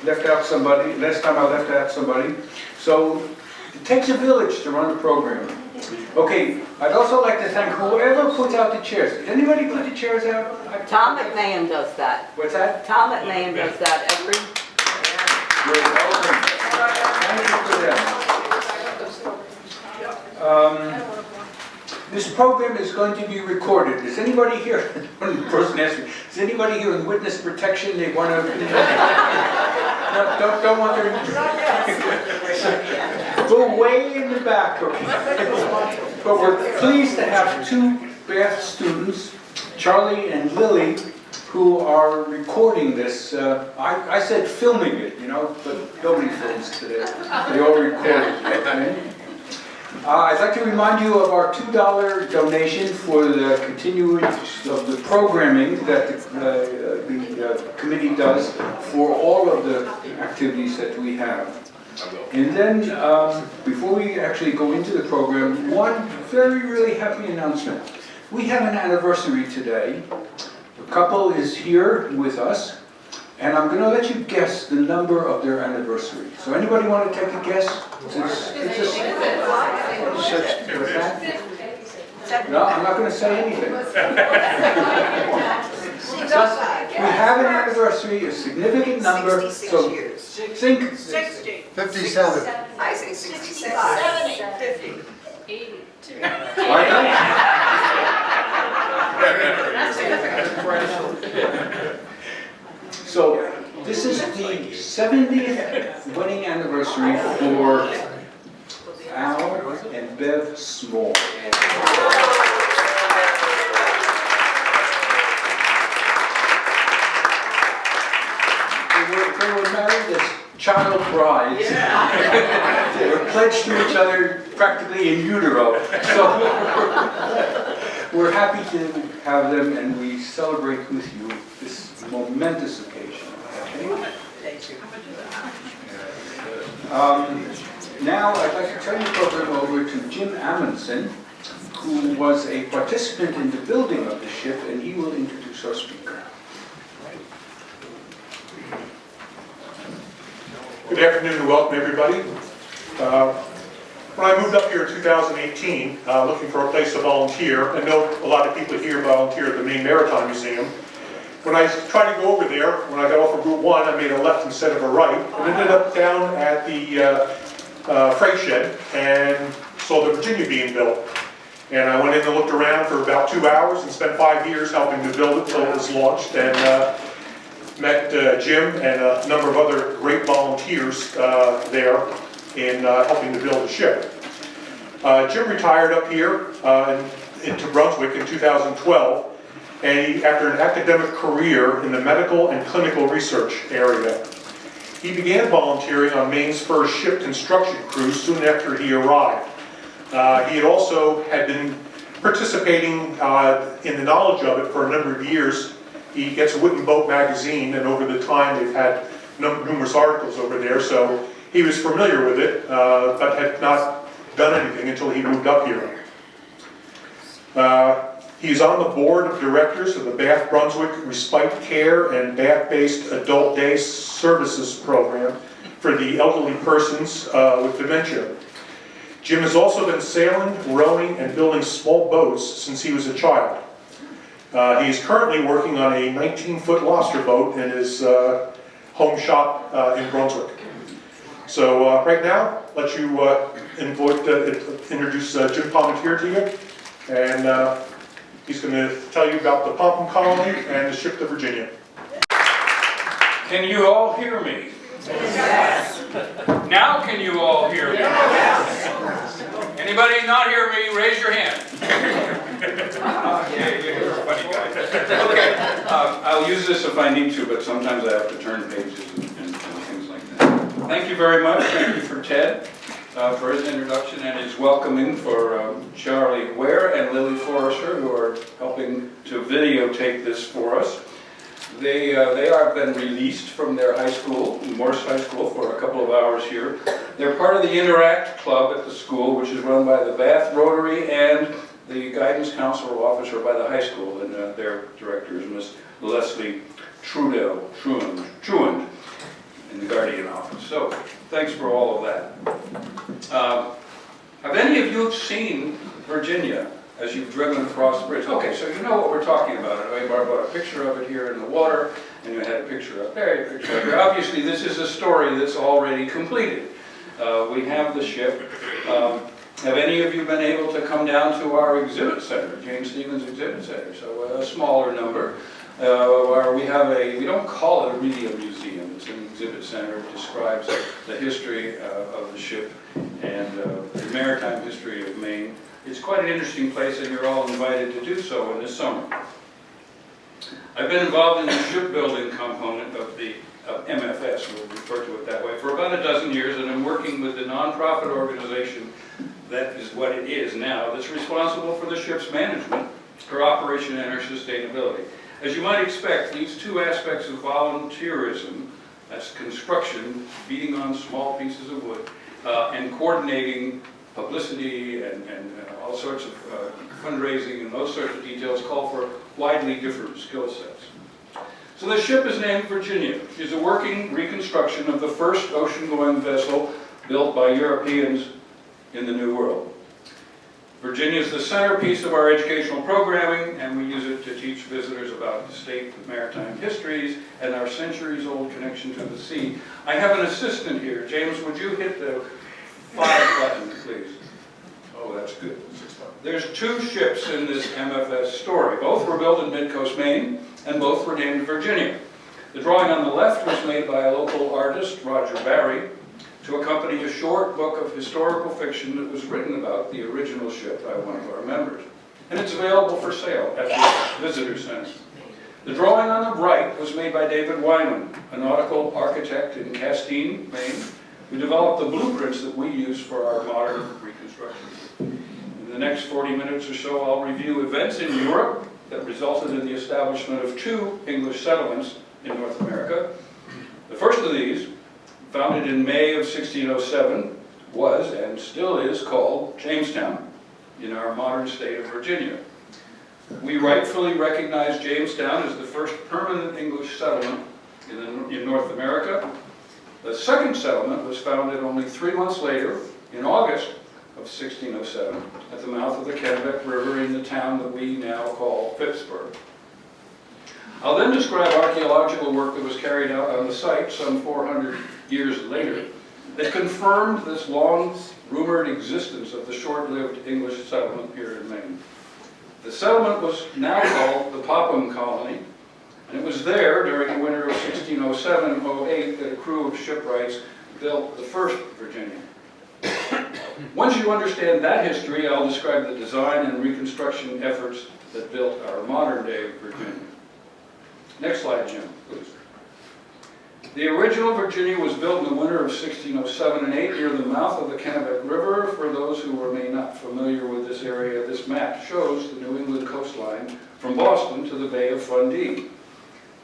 left out somebody. Last time I left out somebody. So it takes a village to run a program. Okay, I'd also like to thank whoever puts out the chairs. Does anybody put the chairs out? Tom McMahon does that. What's that? Tom McMahon does that every... You're welcome. Thank you for that. This program is going to be recorded. Is anybody here? One person asked me, is anybody here in witness protection? They want to... No, don't want their... Go way in the back, okay? But we're pleased to have two Bath students, Charlie and Lily, who are recording this. I said filming it, you know, but nobody films today. They all record it. Okay? I'd like to remind you of our $2 donation for the continuance of the programming that the committee does for all of the activities that we have. And then, before we actually go into the program, one very, really happy announcement. We have an anniversary today. The couple is here with us, and I'm going to let you guess the number of their anniversary. So anybody want to take a guess? No, I'm not going to say anything. We have an anniversary, a significant number, so think 60. 57. I say 65. 70. 50. 82. Why not? So this is the 70th wedding anniversary for Al and Bev Small. They were married as child brides. They were pledged to each other practically in utero. So we're happy to have them, and we celebrate with you this momentous occasion. Okay? Thank you. Now I'd like to turn the program over to Jim Amundsen, who was a participant in the building of the ship, and he will introduce our speaker. Good afternoon and welcome everybody. When I moved up here in 2018, looking for a place to volunteer, I know a lot of people here volunteer at the Maine Maritime Museum. When I tried to go over there, when I got off of Route 1, I made a left instead of a right, and ended up down at the freight shed and saw the Virginia being built. And I went in and looked around for about 2 hours and spent 5 years helping to build it until it was launched, and met Jim and a number of other great volunteers there in helping to build the ship. Jim retired up here into Brunswick in 2012, and after an academic career in the medical and clinical research area. He began volunteering on Maine's first ship construction crew soon after he arrived. He had also been participating in the knowledge of it for a number of years. He gets a Wooden Boat magazine, and over the time they've had numerous articles over there, so he was familiar with it, but had not done anything until he moved up here. He's on the board of directors of the Bath Brunswick Respite Care and Bath-based Adult Day Services Program for the elderly persons with dementia. Jim has also been sailing, rowing, and building small boats since he was a child. He is currently working on a 19-foot lobster boat in his home shop in Brunswick. So right now, let you introduce Jim Parmentier to you, and he's going to tell you about the Pompton Colony and the ship to Virginia. Can you all hear me? Yes. Now can you all hear me? Yes. Anybody not hear me, raise your hand. Yeah, you're a funny guy. Okay, I'll use this if I need to, but sometimes I have to turn pages and things like that. Thank you very much. Thank you for Ted for his introduction and his welcoming, for Charlie Ware and Lily Forrester, who are helping to videotape this for us. They have been released from their high school, Morse High School, for a couple of hours here. They're part of the Interact Club at the school, which is run by the Bath Rotary and the guidance counselor officer by the high school, and their director is Miss Leslie Truand, and the So, thanks for all of that. Have any of you seen Virginia as you've driven across the bridge? Okay, so you know what we're talking about. I brought a picture of it here in the water, and you had a picture up there, a picture up there. Obviously, this is a story that's already completed. We have the ship. Have any of you been able to come down to our exhibit center, James Stevens Exhibit Center? So a smaller number, where we have we don't call it really a museum, it's an exhibit center. It describes the history of the ship and the maritime history of Maine. It's quite an interesting place, and you're all invited to do so in the summer. I've been involved in the shipbuilding component of MFS, we'll refer to it that way, for about a dozen years, and I'm working with the nonprofit organization that is what it is now, that's responsible for the ship's management, her operation, and her sustainability. As you might expect, these two aspects of volunteerism, that's construction, beating on small pieces of wood, and coordinating publicity and all sorts of fundraising and those sorts of details call for widely different skill sets. So the ship is named Virginia. She's a working reconstruction of the first ocean-going vessel built by Europeans in the New World. Virginia is the centerpiece of our educational programming, and we use it to teach visitors about the state of maritime histories and our centuries-old connection to the sea. I have an assistant here. James, would you hit the 5 button, please? Oh, that's good. There's 2 ships in this MFS story. Both were built in Mid-Coast, Maine, and both were named Virginia. The drawing on the left was made by a local artist, Roger Barry, to accompany a short book of historical fiction that was written about the original ship by one of our members. And it's available for sale at the Visitor Center. The drawing on the right was made by David Wyman, a nautical architect in Castine, Maine, who developed the blueprints that we use for our modern reconstruction. In the next 40 minutes or so, I'll review events in Europe that resulted in the establishment of 2 English settlements in North America. The first of these, founded in May of 1607, was and still is called Jamestown in our modern state of Virginia. We rightfully recognize Jamestown as the first permanent English settlement in North America. The second settlement was founded only 3 months later, in August of 1607, at the mouth of the Kennebec River in the town that we now call Phippsburg. I'll then describe archaeological work that was carried out on the site some 400 years later that confirmed this long-rumored existence of the short-lived English settlement here in Maine. The settlement was now called the Popham Colony, and it was there during the winter of 1607-08 that a crew of shipwrights built the first Virginia. Once you understand that history, I'll describe the design and reconstruction efforts that built our modern-day Virginia. Next slide, Jim, please. The original Virginia was built in the winter of 1607 and 8 near the mouth of the Kennebec River. For those who may not familiar with this area, this map shows the New England coastline from Boston to the Bay of Fundy.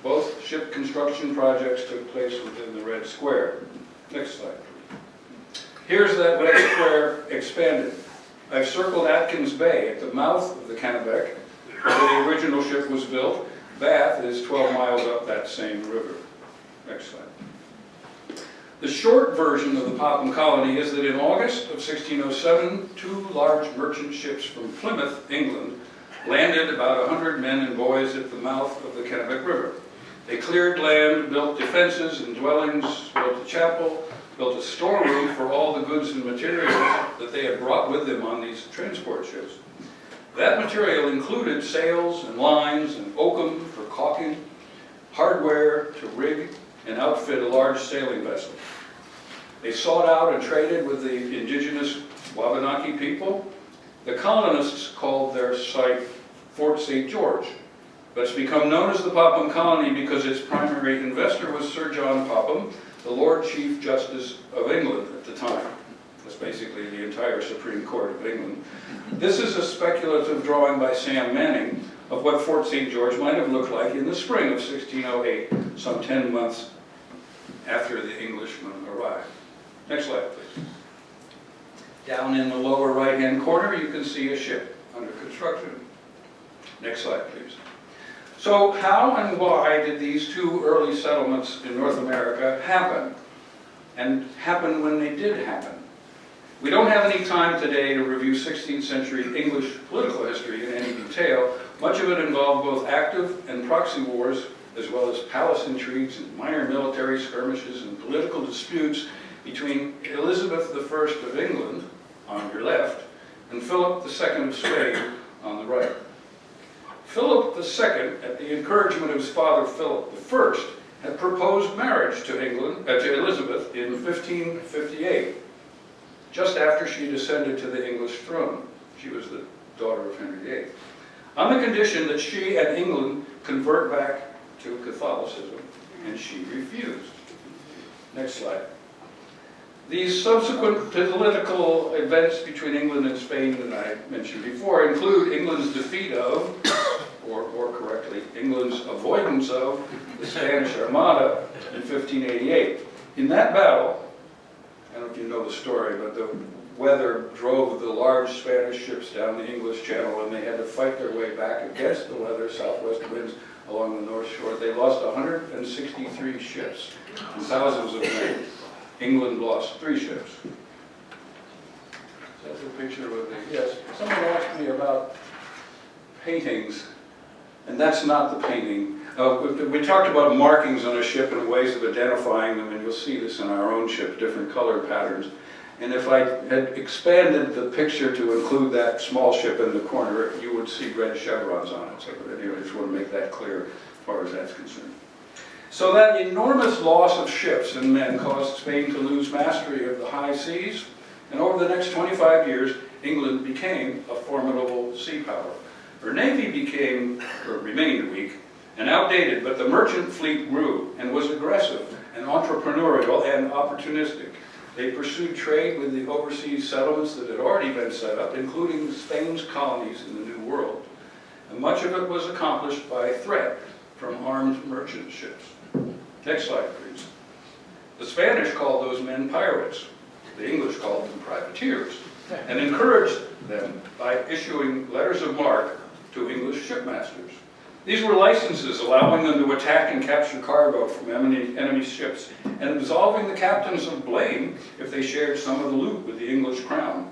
Both ship construction projects took place within the Red Square. Next slide, please. Here's that Red Square expanded. I've circled Atkins Bay at the mouth of the Kennebec, where the original ship was built. Bath is 12 miles up that same river. Next slide. The short version of the Popham Colony is that in August of 1607, 2 large merchant ships from Plymouth, England, landed about 100 men and boys at the mouth of the Kennebec River. They cleared land, built defenses and dwellings, built a chapel, built a storeroom for all the goods and materials that they had brought with them on these transport ships. That material included sails and lines and oakum for caulking, hardware to rig and outfit a large sailing vessel. They sought out and traded with the indigenous Wabanaki people. The colonists called their site Fort St. George, but it's become known as the Popham Colony because its primary investor was Sir John Popham, the Lord Chief Justice of England at the time. That's basically the entire Supreme Court of England. This is a speculative drawing by Sam Manning of what Fort St. George might have looked like in the spring of 1608, some 10 months after the Englishmen arrived. Next slide, please. Down in the lower right-hand corner, you can see a ship under construction. Next slide, please. So how and why did these 2 early settlements in North America happen? and happen when they did happen. We don't have any time today to review 16th century English political history in any detail. Much of it involved both active and proxy wars, as well as palace intrigues and minor military skirmishes and political disputes between Elizabeth I of England, on your left, and Philip II of Spain, on the right. Philip II, at the encouragement of his father Philip I, had proposed marriage to Elizabeth in 1558, just after she descended to the English throne. She was the daughter of Henry VIII. On the condition that she and England convert back to Catholicism, and she refused. Next slide. These subsequent political events between England and Spain that I mentioned before include England's defeat of, or more correctly, England's avoidance of, the Spanish Armada in 1588. In that battle, I don't know if you know the story, but the weather drove the large Spanish ships down the English Channel, and they had to fight their way back against the weather, southwest winds along the North Shore. They lost 163 ships and thousands of men. England lost 3 ships. That's a picture of the, yes. Someone asked me about paintings, and that's not the painting. We talked about markings on a ship and ways of identifying them, and you'll see this in our own ship, different color patterns. And if I had expanded the picture to include that small ship in the corner, you would see red chevrons on it. So anyway, I just want to make that clear as far as that's concerned. So that enormous loss of ships and men caused Spain to lose mastery of the high seas, and over the next 25 years, England became a formidable sea power. Her navy remained weak and outdated, but the merchant fleet grew and was aggressive and entrepreneurial and opportunistic. They pursued trade with the overseas settlements that had already been set up, including Spain's colonies in the New World. And much of it was accomplished by threat from armed merchant ships. Next slide, please. The Spanish called those men pirates. The English called them privateers, and encouraged them by issuing letters of marque to English shipmasters. These were licenses allowing them to attack and capture cargo from enemy ships, and absolving the captains of blame if they shared some of the loot with the English crown.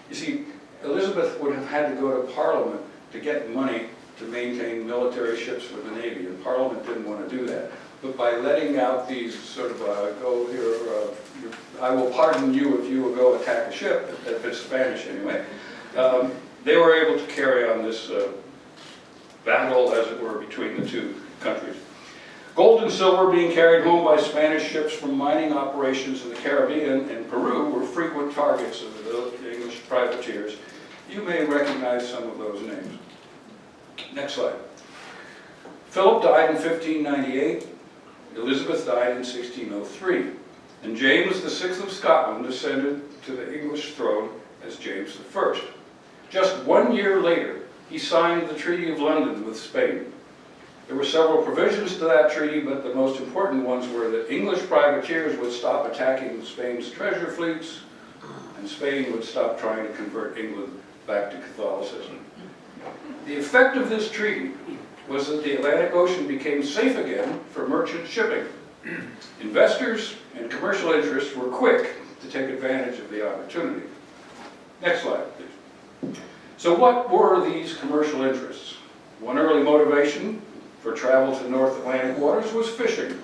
You see, Elizabeth would have had to go to Parliament to get money to maintain military ships for the Navy, and Parliament didn't want to do that. But by letting out these sort of, go here, I will pardon you if you will go attack a ship, if it's Spanish anyway, they were able to carry on this battle, as it were, between the two countries. Gold and silver being carried home by Spanish ships from mining operations in the Caribbean and Peru were frequent targets of the English privateers. You may recognize some of those names. Next slide. Philip died in 1598, Elizabeth died in 1603, and James VI of Scotland descended to the English throne as James I. Just 1 year later, he signed the Treaty of London with Spain. There were several provisions to that treaty, but the most important ones were that English privateers would stop attacking Spain's treasure fleets, and Spain would stop trying to convert England back to Catholicism. The effect of this treaty was that the Atlantic Ocean became safe again for merchant shipping. Investors and commercial interests were quick to take advantage of the opportunity. Next slide, please. So what were these commercial interests? One early motivation for travel to North Atlantic waters was fishing.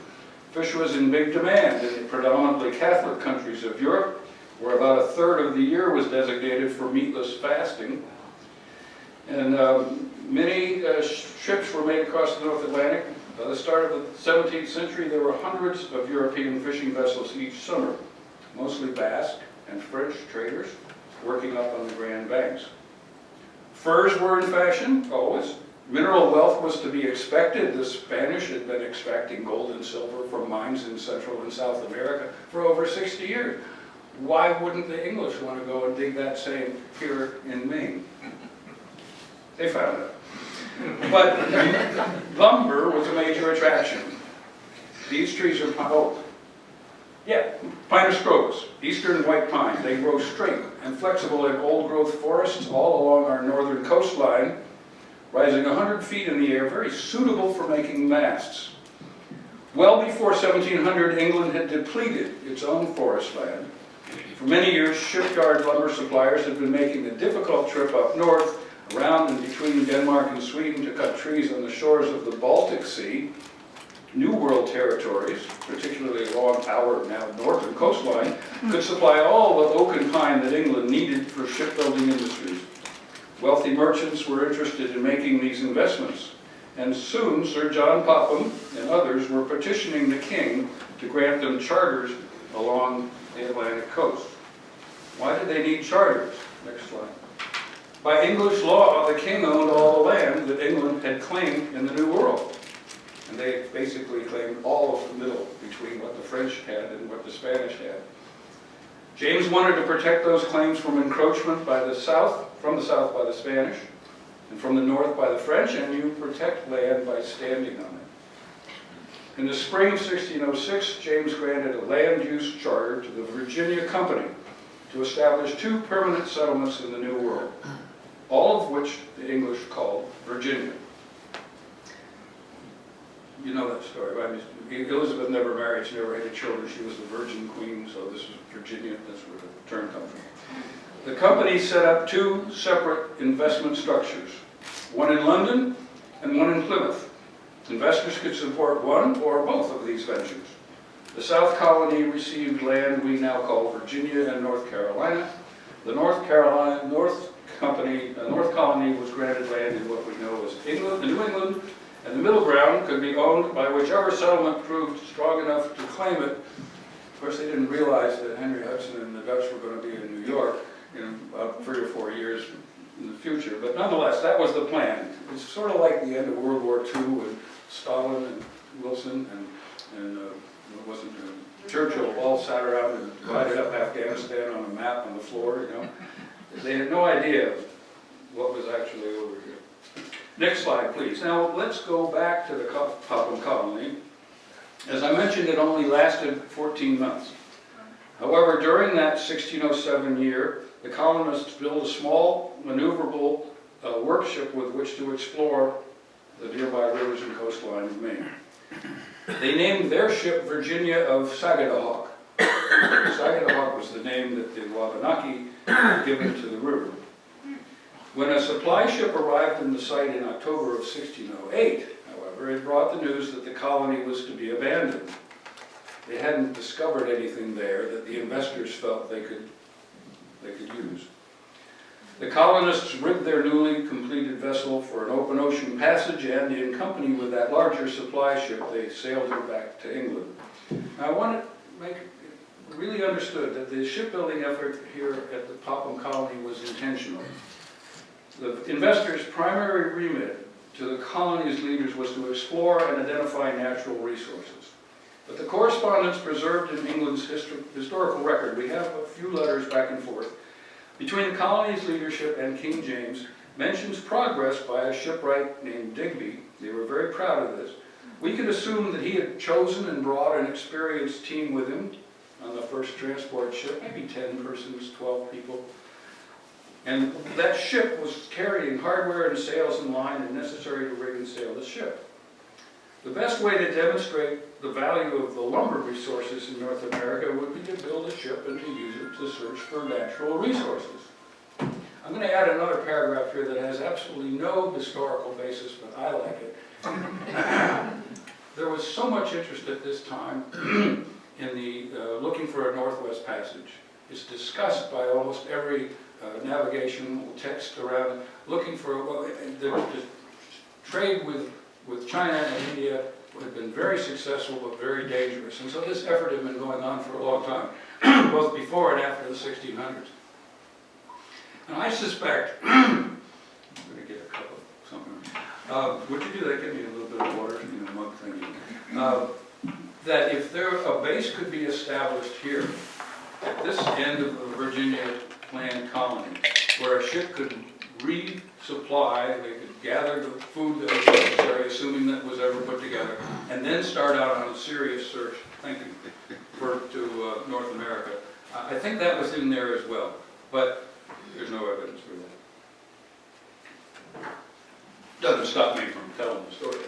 Fish was in big demand in the predominantly Catholic countries of Europe, where about a third of the year was designated for meatless fasting. And many ships were made across the North Atlantic. By the start of the 17th century, there were hundreds of European fishing vessels each summer, mostly Basque and French traders working up on the Grand Banks. Furs were in fashion, always. Mineral wealth was to be expected. The Spanish had been extracting gold and silver from mines in Central and South America for over 60 years. Why wouldn't the English want to go and dig that same here in Maine? They found it. But lumber was a major attraction. These trees are Pinus scrotus, eastern white pine. They grow straight and flexible in old-growth forests all along our northern coastline, rising 100 feet in the air, very suitable for making masts. Well before 1700, England had depleted its own forest land. For many years, shipyard lumber suppliers had been making the difficult trip up north, around and between Denmark and Sweden to cut trees on the shores of the Baltic Sea, New World territories, particularly along our now northern coastline, could supply all the oak and pine that England needed for shipbuilding industries. Wealthy merchants were interested in making these investments, and soon Sir John Popham and others were petitioning the king to grant them charters along the Atlantic coast. Why did they need charters? Next slide. By English law, the king owned all the land that England had claimed in the New World. And they basically claimed all of the middle between what the French had and what the Spanish had. James wanted to protect those claims from encroachment by the south, from the south by the Spanish, and from the north by the French, and you protect land by standing on it. In the spring of 1606, James granted a land use charter to the Virginia Company to establish 2 permanent settlements in the New World, all of which the English called Virginia. You know that story, right? Elizabeth never married, she never had any children, she was the Virgin Queen, so this was Virginia, that's where the term comes from. The company set up 2 separate investment structures, one in London and one in Plymouth. Investors could support one or both of these ventures. The South Colony received land we now call Virginia and North Carolina. The North Colony was granted land in what we know as England, New England, and the middle ground could be owned by whichever settlement proved strong enough to claim it. Of course, they didn't realize that Henry Hudson and the Dutch were going to be in New York in about 3 or 4 years in the future. But nonetheless, that was the plan. It's sort of like the end of World War II with Stalin and Wilson and Churchill all sat around and divided up Afghanistan on a map on the floor, you know. They had no idea what was actually over here. Next slide, please. Now, let's go back to the Popham Colony. As I mentioned, it only lasted 14 months. However, during that 1607 year, the colonists built a small, maneuverable workship with which to explore the nearby rivers and coastline of Maine. They named their ship Virginia of Sagadahoc. Sagadahoc was the name that the Wabanaki had given to the river. When a supply ship arrived in the site in October of 1608, however, it brought the news that the colony was to be abandoned. They hadn't discovered anything there that the investors felt they could use. The colonists rigged their newly completed vessel for an open ocean passage, and in company with that larger supply ship, they sailed her back to England. Now, I want to make it really understood that the shipbuilding effort here at the Popham Colony was intentional. The investors' primary remit to the colony's leaders was to explore and identify natural resources. But the correspondence preserved in England's historical record, we have a few letters back and forth, between the colony's leadership and King James, mentions progress by a shipwright named Digby. They were very proud of this. We could assume that he had chosen and brought an experienced team with him on the first transport ship, maybe 10 persons, 12 people. And that ship was carrying hardware and sails and line and necessary to rig and sail the ship. The best way to demonstrate the value of the lumber resources in North America would be to build a ship and to use it to search for natural resources. I'm going to add another paragraph here that has absolutely no historical basis, but I like it. There was so much interest at this time in the looking for a Northwest Passage. It's discussed by almost every navigational text around looking for, well, the trade with China and India had been very successful but very dangerous. And so this effort had been going on for a long time, both before and after the 1600s. And I suspect, I'm going to get a cup of something. Would you do that? Give me a little bit of water, you know, mug thing. That if a base could be established here, at this end of the Virginia planned colony, where a ship could resupply, they could gather the food that was necessary, assuming that was ever put together, and then start out on a serious search, to North America. I think that was in there as well, but there's no evidence for that. Doesn't stop me from telling the story.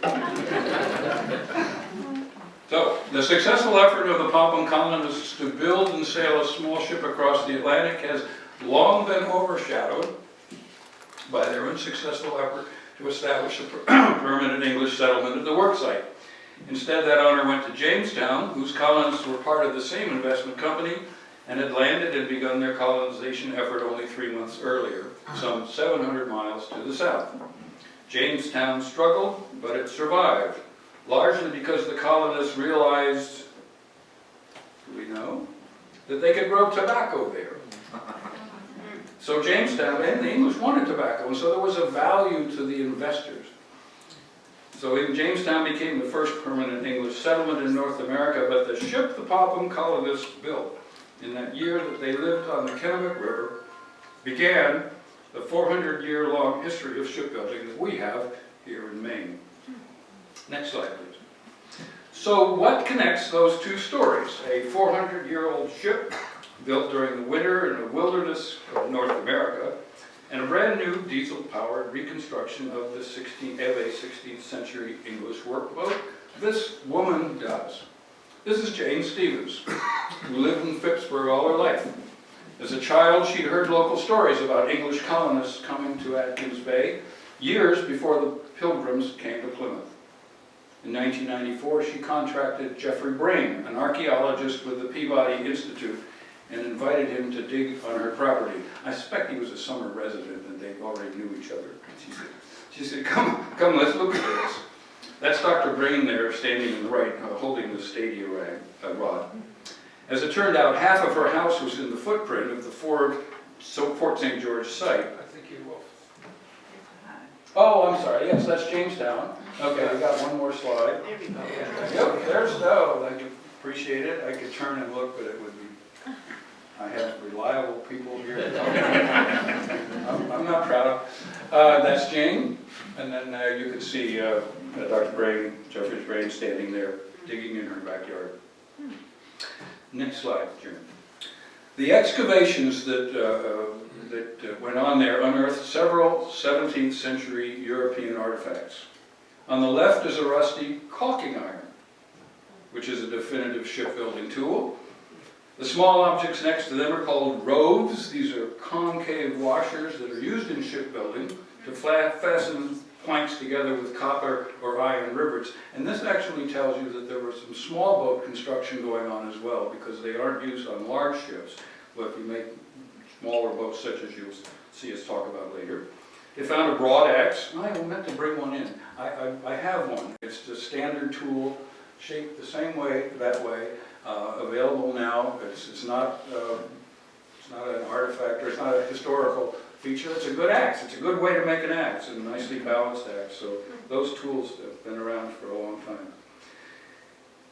So, the successful effort of the Popham colonists to build and sail a small ship across the Atlantic has long been overshadowed by their unsuccessful effort to establish a permanent English settlement at the worksite. Instead, that honor went to Jamestown, whose colonists were part of the same investment company and had landed and begun their colonization effort only 3 months earlier, some 700 miles to the south. Jamestown struggled, but it survived, largely because the colonists realized, do we know, that they could grow tobacco there. So Jamestown, and the English wanted tobacco, and so there was a value to the investors. So Jamestown became the first permanent English settlement in North America, but the ship the Popham colonists built in that year that they lived on the Kennebec River began the 400-year-long history of shipbuilding that we have here in Maine. Next slide, please. So what connects those two stories? A 400-year-old ship built during the winter in the wilderness of North America, and a brand new diesel-powered reconstruction of a 16th century English workboat. This woman does. This is Jane Stevens, who lived in Phippsburg all her life. As a child, she'd heard local stories about English colonists coming to Atkins Bay years before the Pilgrims came to Plymouth. In 1994, she contracted Geoffrey Brain, an archaeologist with the Peabody Institute, and invited him to dig on her property. I suspect he was a summer resident and they already knew each other. She said, come, let's look at this. That's Dr. Brain there, standing in the right, holding the stadia rod. As it turned out, half of her house was in the footprint of the Fort St. George site. I think you will. Oh, I'm sorry, yes, that's Jamestown. Okay, I got one more slide. There we go. Yep, there's, oh, I appreciate it. I could turn and look, but it would be, I have reliable people here. I'm not proud. That's Jane, and then you can see Dr. Brain, Geoffrey's Brain, standing there digging in her backyard. Next slide, Jim. The excavations that went on there unearthed several 17th century European artifacts. On the left is a rusty caulking iron, which is a definitive shipbuilding tool. The small objects next to them are called roves. These are concave washers that are used in shipbuilding to fasten planks together with copper or iron rivets. And this actually tells you that there was some small boat construction going on as well, because they aren't used on large ships, but if you make smaller boats such as you'll see us talk about later. They found a broad axe. I meant to bring one in. I have one. It's the standard tool, shaped the same way, that way, available now. It's not an artifact, or it's not a historical feature. It's a good axe. It's a good way to make an axe, and a nicely balanced axe. So those tools have been around for a long time.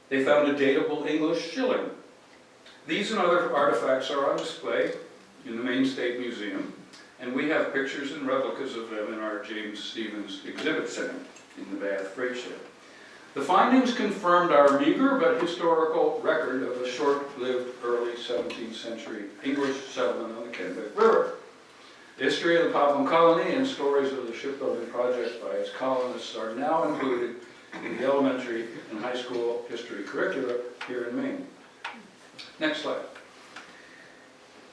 They found a datable English shilling. These and other artifacts are on display in the Maine State Museum, and we have pictures and replicas of them in our James Stevens Exhibit Center in the Bath Freight Shed. The findings confirmed our meager but historical record of a short-lived early 17th century English settlement on the Kennebec River. The history of the Popham colony and stories of the shipbuilding project by its colonists are now included in the elementary and high school history curricula here in Maine. Next slide.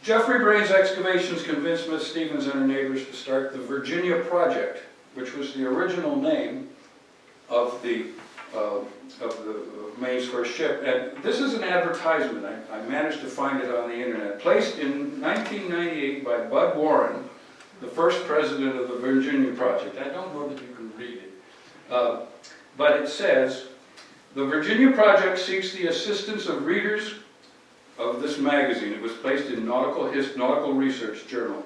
Geoffrey Brain's excavations convinced Miss Stevens and her neighbors to start the Virginia Project, which was the original name of the Maine's first ship. And this is an advertisement. I managed to find it on the internet. Placed in 1998 by Bud Warren, the first president of the Virginia Project. I don't know that you can read it. But it says, the Virginia Project seeks the assistance of readers of this magazine. It was placed in Nautical Research Journal.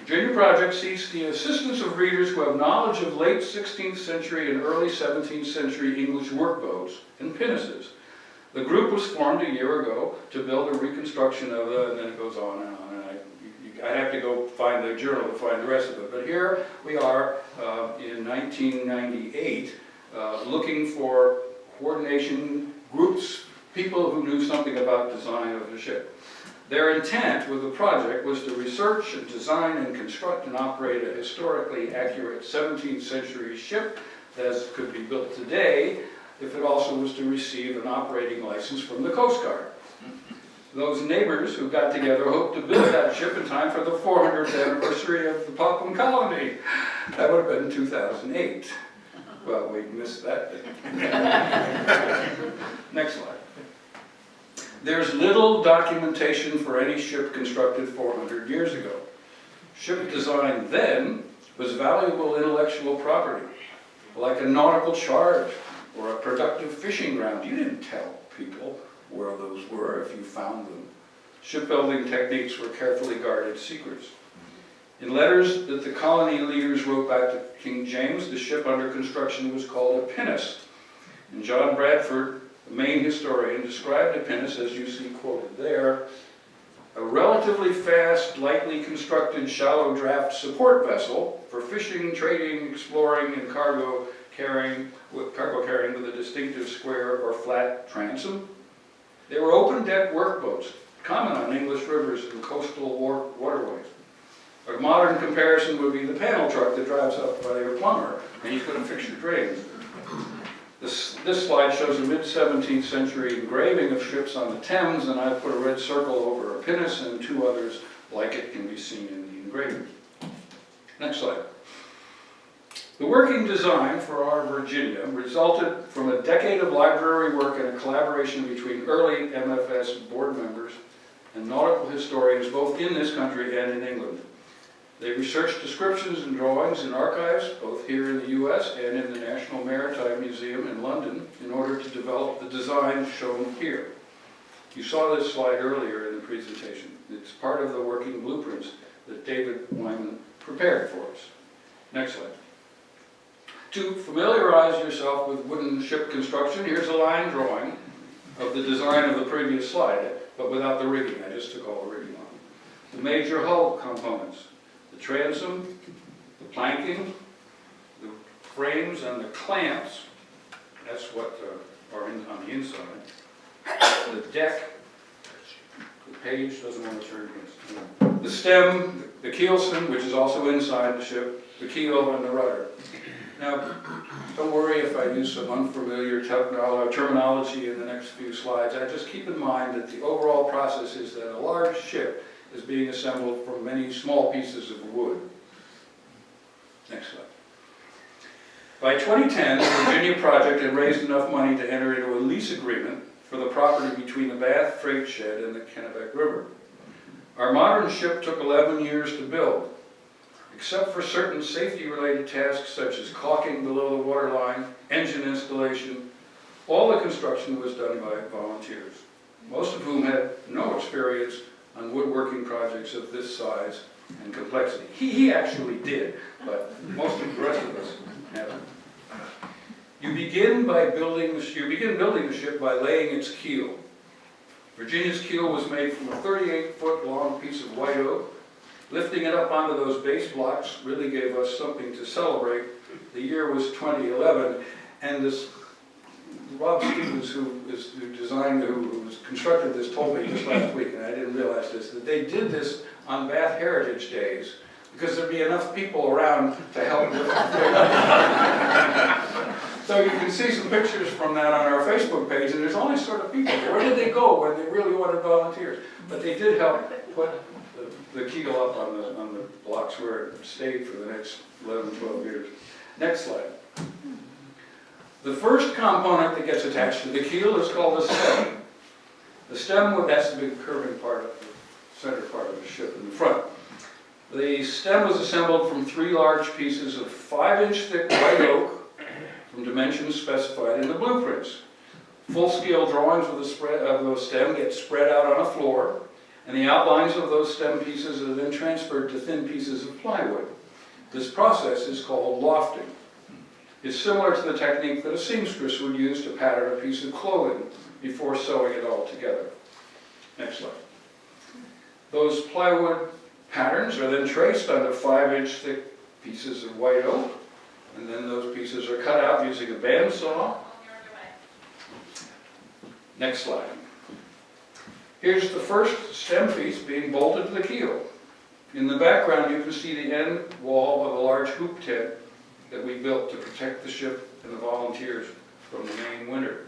Virginia Project seeks the assistance of readers who have knowledge of late 16th century and early 17th century English workboats and pinnaces. The group was formed a year ago to build a reconstruction of the, and then it goes on and on. And I have to go find the journal to find the rest of it. But here we are in 1998 looking for coordination groups, people who knew something about design of the ship. Their intent with the project was to research and design and construct and operate a historically accurate 17th century ship that could be built today if it also was to receive an operating license from the Coast Guard. Those neighbors who got together hoped to build that ship in time for the 400th anniversary of the Papua colony. That would have been in 2008. Well, we missed that day. Next slide. There's little documentation for any ship constructed 400 years ago. Ship design then was valuable intellectual property, like a nautical charge or a productive fishing ground. You didn't tell people where those were if you found them. Shipbuilding techniques were carefully guarded secrets. In letters that the colony leaders wrote back to King James, the ship under construction was called a pinnace. And John Bradford, the Maine historian, described a pinnace, as you see quoted there, a relatively fast, lightly constructed, shallow draft support vessel for fishing, trading, exploring, and cargo carrying with a distinctive square or flat transom. They were open-deck workboats, common on English rivers and coastal waterways. A modern comparison would be the panel truck that drives up by your plumber and you couldn't fix your drains. This slide shows a mid-17th century engraving of ships on the Thames, and I've put a red circle over a pinnace, and two others like it can be seen in the engraving. Next slide. The working design for our Virginia resulted from a decade of library work and a collaboration between early MFS board members and nautical historians both in this country and in England. They researched descriptions and drawings in archives, both here in the US and in the National Maritime Museum in London, in order to develop the design shown here. You saw this slide earlier in the presentation. It's part of the working blueprints that David Wyman prepared for us. Next slide. To familiarize yourself with wooden ship construction, here's a line drawing of the design of the previous slide, but without the rigging. I just took all the rigging off. The major hull components: the transom, the planking, the frames, and the clamps. That's what are on the inside. The deck. The page doesn't want to turn against. The stem, the keelson, which is also inside the ship, the keel, and the rudder. Now, don't worry if I use some unfamiliar terminology in the next few slides. I just keep in mind that the overall process is that a large ship is being assembled from many small pieces of wood. Next slide. By 2010, the Virginia project had raised enough money to enter into a lease agreement for the property between the Bath Freight Shed and the Kennebec River. Our modern ship took 11 years to build. Except for certain safety-related tasks such as caulking below the waterline, engine installation, all the construction was done by volunteers, most of whom had no experience on woodworking projects of this size and complexity. He actually did, but most of the rest of us haven't. You begin building the ship by laying its keel. Virginia's keel was made from a 38-foot long piece of white oak. Lifting it up onto those base blocks really gave us something to celebrate. The year was 2011, and this Rob Stevens, who constructed this, told me just last week, and I didn't realize this, that they did this on Bath Heritage Days because there'd be enough people around to help lift the thing up. So you can see some pictures from that on our Facebook page, and there's all these sort of people. Where did they go when they really wanted volunteers? But they did help put the keel up on the blocks where it stayed for the next 11, 12 years. Next slide. The first component that gets attached to the keel is called the stem. The stem, that's the big curving part of the center part of the ship in the front. The stem was assembled from 3 large pieces of 5-inch thick white oak from dimensions specified in the blueprints. Full-scale drawings of the stem get spread out on a floor, and the outlines of those stem pieces are then transferred to thin pieces of plywood. This process is called lofting. It's similar to the technique that a seamstress would use to pattern a piece of clothing before sewing it all together. Next slide. Those plywood patterns are then traced onto 5-inch thick pieces of white oak, and then those pieces are cut out using a bandsaw. Next slide. Here's the first stem piece being bolted to the keel. In the background, you can see the end wall of a large hoop tent that we built to protect the ship and the volunteers from the Maine winter.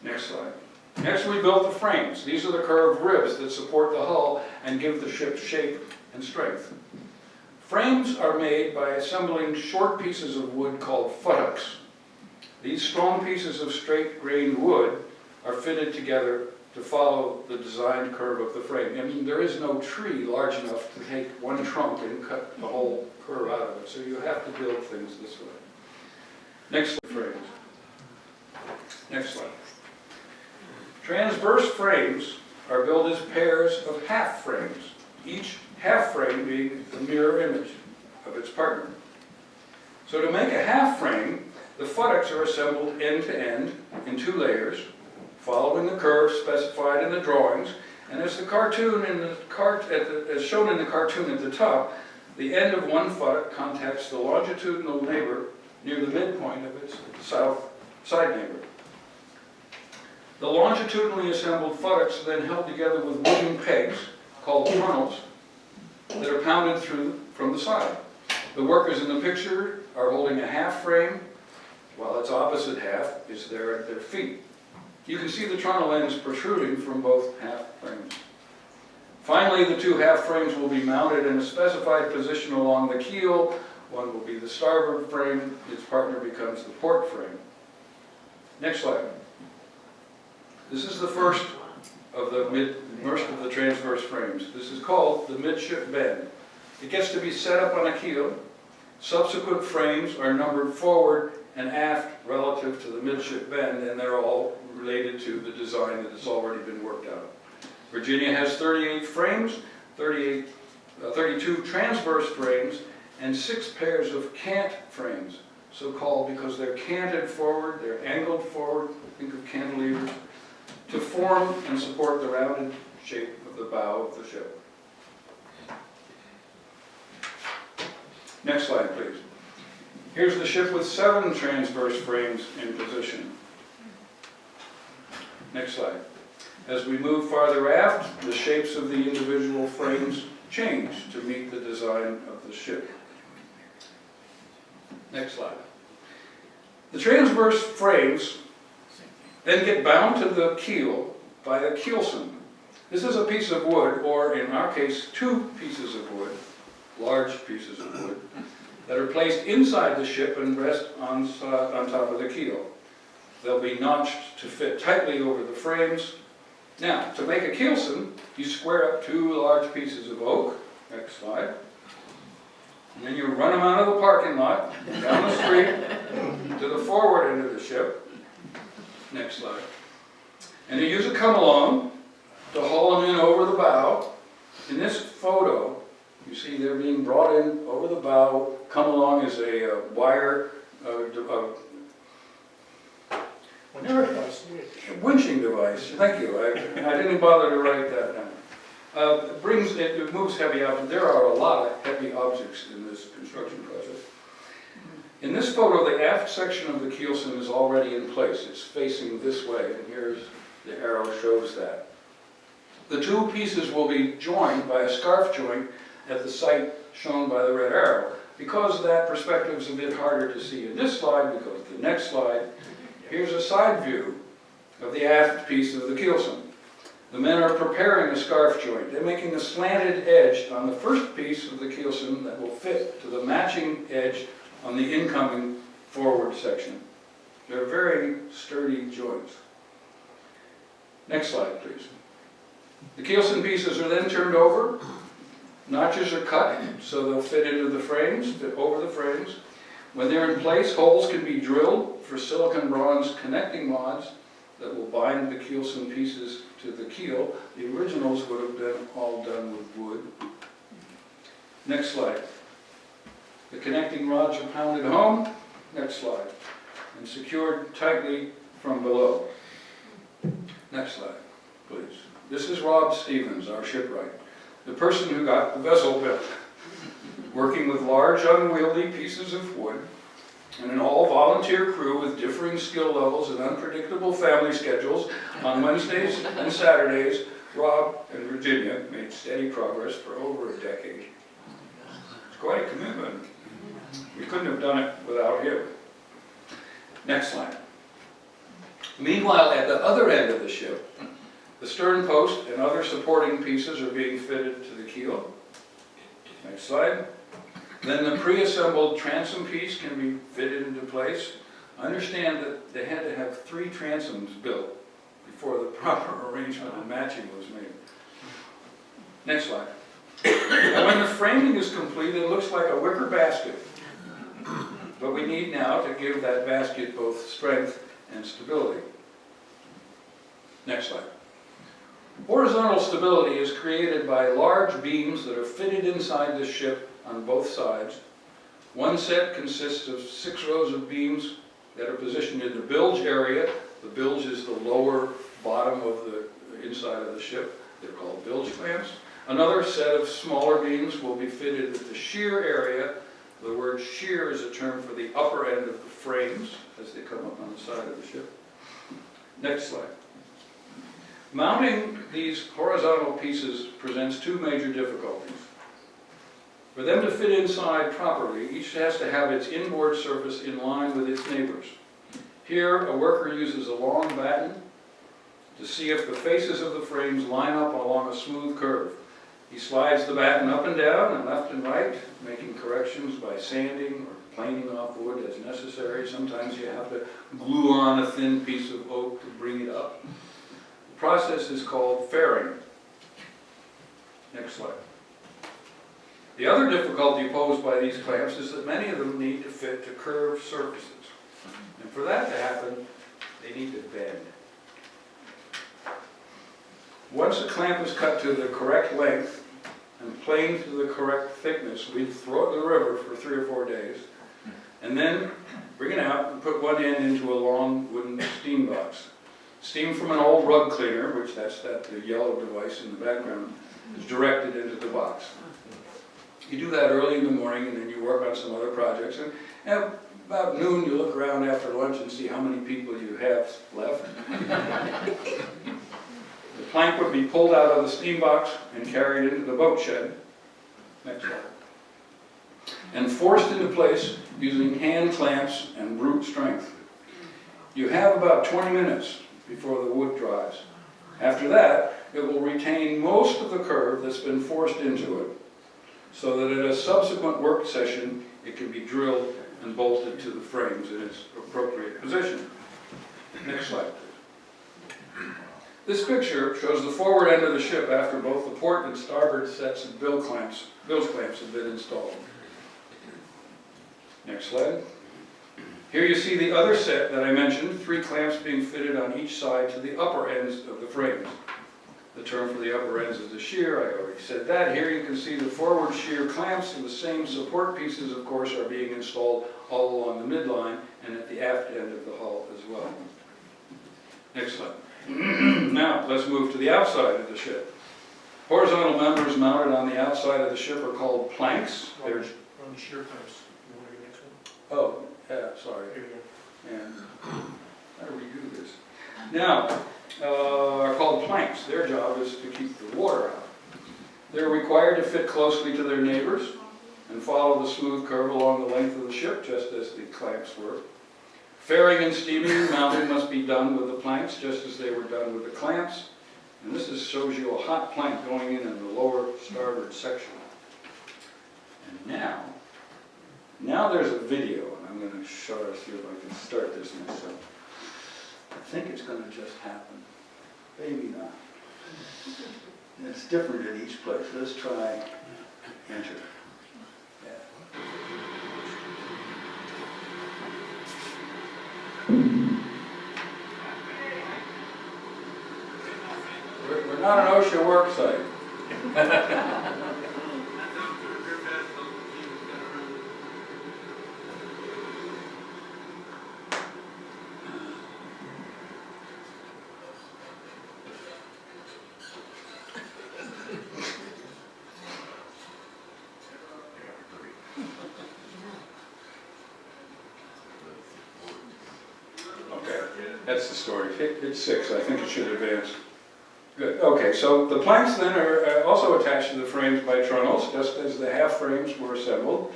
Next slide. Next, we built the frames. These are the curved ribs that support the hull and give the ship shape and strength. Frames are made by assembling short pieces of wood called futtocks. These strong pieces of straight-grained wood are fitted together to follow the designed curve of the frame. I mean, there is no tree large enough to take one trunk and cut the whole curve out of it, so you have to build things this way. Next frames. Next slide. Transverse frames are built as pairs of half frames, each half frame being the mirror image of its partner. So to make a half frame, the futtocks are assembled end to end in 2 layers, following the curve specified in the drawings, and as shown in the cartoon at the top, the end of one futtock contacts the longitudinal neighbor near the midpoint of its south side neighbor. The longitudinally assembled futtocks are then held together with wooden pegs, called funnels, that are pounded through from the side. The workers in the picture are holding a half frame, while its opposite half is there at their feet. You can see the trunnel ends protruding from both half frames. Finally, the 2 half frames will be mounted in a specified position along the keel. One will be the starboard frame, its partner becomes the port frame. Next slide. This is the first of the transverse frames. This is called the midship bend. It gets to be set up on a keel. Subsequent frames are numbered forward and aft relative to the midship bend, and they're all related to the design that has already been worked out. Virginia has 38 frames, 32 transverse frames, and 6 pairs of cant frames, so called because they're canted forward, they're angled forward, think of cantilevers, to form and support the rounded shape of the bow of the ship. Next slide, please. Here's the ship with 7 transverse frames in position. Next slide. As we move farther aft, the shapes of the individual frames change to meet the design of the ship. Next slide. The transverse frames then get bound to the keel by a keelson. This is a piece of wood, or in our case, 2 pieces of wood, large pieces of wood, that are placed inside the ship and rest on top of the keel. They'll be notched to fit tightly over the frames. Now, to make a keelson, you square up 2 large pieces of oak. Next slide. And then you run them out of the parking lot, down the street, to the forward end of the ship. Next slide. And you use a come-along to haul them in over the bow. In this photo, you see they're being brought in over the bow. Come-along is a wire winching device. Thank you. I didn't bother to write that down. It moves heavy objects. There are a lot of heavy objects in this construction project. In this photo, the aft section of the keelson is already in place. It's facing this way, and here's the arrow shows that. The 2 pieces will be joined by a scarf joint at the site shown by the red arrow. Because that perspective is a bit harder to see in this slide, we go to the next slide. Here's a side view of the aft piece of the keelson. The men are preparing a scarf joint. They're making a slanted edge on the first piece of the keelson that will fit to the matching edge on the incoming forward section. They're very sturdy joints. Next slide, please. The keelson pieces are then turned over. Notches are cut so they'll fit into the frames, fit over the frames. When they're in place, holes can be drilled for silicon bronze connecting rods that will bind the keelson pieces to the keel. The originals would have been all done with wood. Next slide. The connecting rods are pounded home. Next slide. And secured tightly from below. Next slide, please. This is Rob Stevens, our shipwright, the person who got the vessel built, working with large unwieldy pieces of wood and an all-volunteer crew with differing skill levels and unpredictable family schedules. On Wednesdays and Saturdays, Rob and Virginia made steady progress for over a decade. It's quite a commitment. We couldn't have done it without him. Next slide. Meanwhile, at the other end of the ship, the stern post and other supporting pieces are being fitted to the keel. Next slide. Then the pre-assembled transom piece can be fitted into place. Understand that they had to have 3 transoms built before the proper arrangement and matching was made. Next slide. And when the framing is complete, it looks like a wicker basket. But we need now to give that basket both strength and stability. Next slide. Horizontal stability is created by large beams that are fitted inside the ship on both sides. One set consists of 6 rows of beams that are positioned in the bilge area. The bilge is the lower bottom of the inside of the ship. They're called bilge clamps. Another set of smaller beams will be fitted at the shear area. The word shear is a term for the upper end of the frames as they come up on the side of the ship. Next slide. Mounting these horizontal pieces presents 2 major difficulties. For them to fit inside properly, each has to have its inboard surface in line with its neighbors. Here, a worker uses a long batten to see if the faces of the frames line up along a smooth curve. He slides the batten up and down and left and right, making corrections by sanding or planing off wood as necessary. Sometimes you have to glue on a thin piece of oak to bring it up. The process is called fairing. Next slide. The other difficulty posed by these clamps is that many of them need to fit to curved surfaces. And for that to happen, they need to bend. Once a clamp is cut to the correct length and planed to the correct thickness, we throw it in the river for 3 or 4 days, and then bring it out and put one end into a long wooden steam box. Steam from an old rug cleaner, which the yellow device in the background, is directed into the box. You do that early in the morning, and then you work on some other projects. And about noon, you look around after lunch and see how many people you have left. The plank would be pulled out of the steam box and carried into the boat shed. Next slide. And forced into place using hand clamps and brute strength. You have about 20 minutes before the wood dries. After that, it will retain most of the curve that's been forced into it, so that at a subsequent work session, it can be drilled and bolted to the frames in its appropriate position. Next slide, please. This picture shows the forward end of the ship after both the port and starboard sets of bilge clamps have been installed. Next slide. Here you see the other set that I mentioned, 3 clamps being fitted on each side to the upper ends of the frames. The term for the upper ends is the shear, I already said that. Here you can see the forward shear clamps, and the same support pieces, of course, are being installed all along the midline and at the aft end of the hull as well. Next slide. Now, let's move to the outside of the ship. Horizontal members mounted on the outside of the ship are called planks. They're On the shear clamps. You want to get next one? Oh, yeah, sorry. Here we go. And how do we do this? Now, are called planks. Their job is to keep the water out. They're required to fit closely to their neighbors and follow the smooth curve along the length of the ship, just as the clamps were. Fairing and steaming and mounting must be done with the planks, just as they were done with the clamps. And this shows you a hot plank going in the lower starboard section. And now there's a video, and I'm going to show us, see if I can start this myself. I think it's going to just happen. Maybe not. It's different in each place. Let's try enter. Yeah. We're not an OSHA work site. That's the story. Hit 6. I think it should advance. Good. Okay, so the planks then are also attached to the frames by trunnels, just as the half frames were assembled.